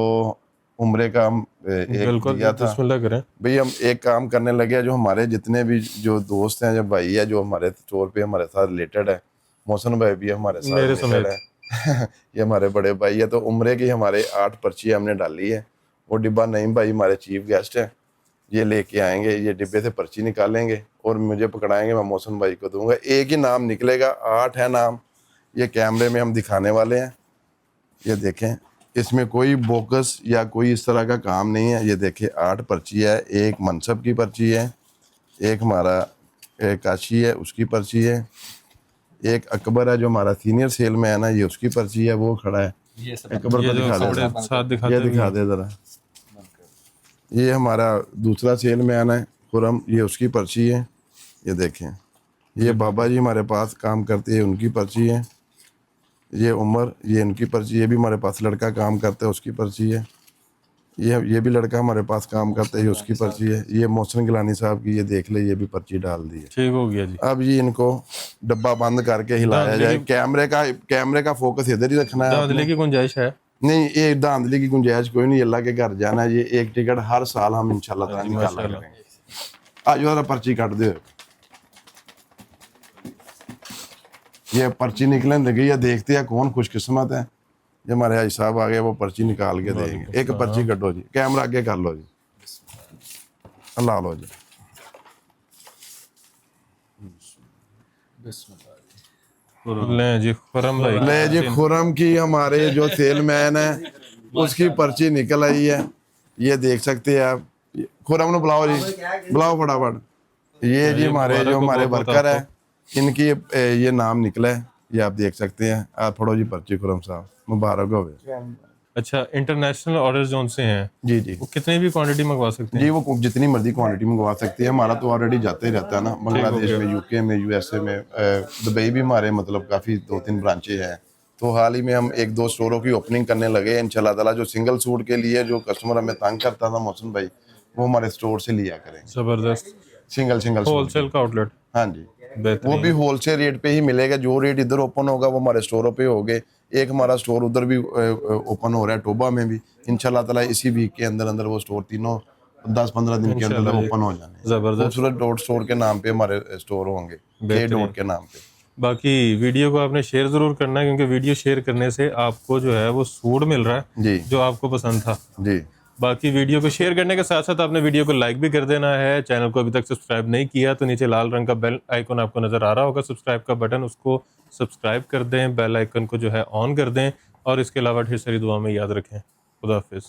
उम्रे का हम एक बिल्कुल, दिया था बिस्मिल्लाह करें। भाई, हम एक काम करने लगे हैं, जो हमारे जितने भी जो दोस्त हैं, जो भाई है, जो हमारे स्टोर पे हमारे साथ रिलेटेड है, मोहसन भाई भी हमारे साथ मेरे रिलेटेड है ये हमारे बड़े भाई है। तो उम्रे की हमारे 8 पर्ची हमने डाली है। वो डिब्बा नईम भाई हमारे चीफ गेस्ट है, ये लेके आएंगे, ये डिब्बे से पर्ची निकालेंगे और मुझे पकड़ाएंगे, मैं मोहसन भाई को दूंगा। एक ही नाम निकलेगा, 8 है नाम, ये कैमरे में हम दिखाने वाले हैं। ये देखें, इसमें कोई बोकस या कोई इस तरह का काम नहीं है। ये देखिए 8 पर्ची है, एक मनसब की पर्ची है, एक हमारा काशी है उसकी पर्ची है, एक अकबर है जो हमारा सीनियर सेल में है ना, ये उसकी पर्ची है, वो खड़ा है। अकबर ये को जो दिखा दे, कपड़े साथ दिखाते ये भी दिखा हैं। दे ज़रा। ये हमारा दूसरा सेल में आना है खुरम, ये उसकी पर्ची है। ये देखें, ये बाबा जी हमारे पास काम करते हैं, उनकी पर्ची है। ये उमर, ये इनकी पर्ची, ये भी हमारे पास लड़का काम करता है, उसकी पर्ची है। ये भी लड़का हमारे पास काम करता है, ये उसकी पर्ची है। ये मोहसिन गिलानी साहब की, ये देख ले, ये भी पर्ची डाल दी है। ठीक हो गया जी। अब ये इनको डब्बा बंद करके हिलाया धांधली जाए। की- कैमरे का फोकस इधर ही रखना है धांधली आपने। की गुंजाइश है? नहीं, ये धांधली की गुंजाइश कोई नहीं, अल्लाह के घर जाना है। ये एक टिकट हर साल हम इंशाल्लाह ताला निकाला माशाल्लाह। करेंगे। आज जरा पर्ची काट दे, ये पर्ची निकलने लगी है, देखते हैं कौन खुशकिस्मत है। ये हमारे भाई साहब आ गए, वो पर्ची निकाल के देंगे। एक पर्ची कटो जी, कैमरा आगे कर लो जी, ला लो जी। ले जी खुरम भाई। ले जी, खुरम की हमारे जो सेलमैन है उसकी पर्ची निकल आई है, ये देख सकते हैं आप। खुरम ने बुलाओ जी, बुलाओ फटाफट। ये जी हमारे जो हमारे वर्कर है, इनकी ये नाम निकला है, ये आप देख सकते हैं। आप फड़ो जी पर्ची, खुरम साहब मुबारक हो। अच्छा, इंटरनेशनल ऑर्डर जोन से हैं, जी जी वो कितनी भी क्वांटिटी मंगवा सकते हैं? जी, वो जितनी मर्जी क्वांटिटी मंगवा सकती है। हमारा तो ऑलरेडी जाते ही रहता है ना, बांग्लादेश में, यूके में, यूएसए में, दुबई भी हमारे मतलब काफ़ी 2-3 ब्रांचें हैं। तो हाल ही में हम 1-2 स्टोरों की ओपनिंग करने लगे इंशाल्लाह ताला। जो सिंगल सूट के लिए जो कस्टमर हमें तंग करता था मोहसिन भाई, वो हमारे स्टोर से लिया करेंगे। जबरदस्त। सिंगल होलसेल का आउटलेट? हाँ जी, वो बेहतरीन। भी होलसेल रेट पे ही मिलेगा। जो रेट इधर ओपन होगा वो हमारे स्टोरों पे होगे। एक हमारा स्टोर उधर भी ओपन हो रहा है, टोबा में भी। इंशाल्लाह ताला इसी वीक के अंदर अंदर वो स्टोर तीनों 10-15 दिन के अंदर इंशाल्लाह जी। ओपन हो जाने हैं। जबरदस्त। खूबसूरत डॉट स्टोर के नाम पे हमारे स्टोर होंगे, के डॉट के नाम पे। बाकी वीडियो को आपने शेयर ज़रूर करना है, क्योंकि वीडियो शेयर करने से आपको जो है वो सूट मिल रहा है जी जो आपको पसंद था। जी बाकी वीडियो को शेयर करने के साथ साथ आपने वीडियो को लाइक भी कर देना है। चैनल को अभी तक सब्सक्राइब नहीं किया तो नीचे लाल रंग का बेल आइकन आपको नज़र आ रहा होगा, सब्सक्राइब का बटन, उसको सब्सक्राइब कर दें, बेल आइकन को जो है ऑन कर दें। और इसके अलावा ढेर सारी दुआ में याद रखें। खुदा हाफिज़।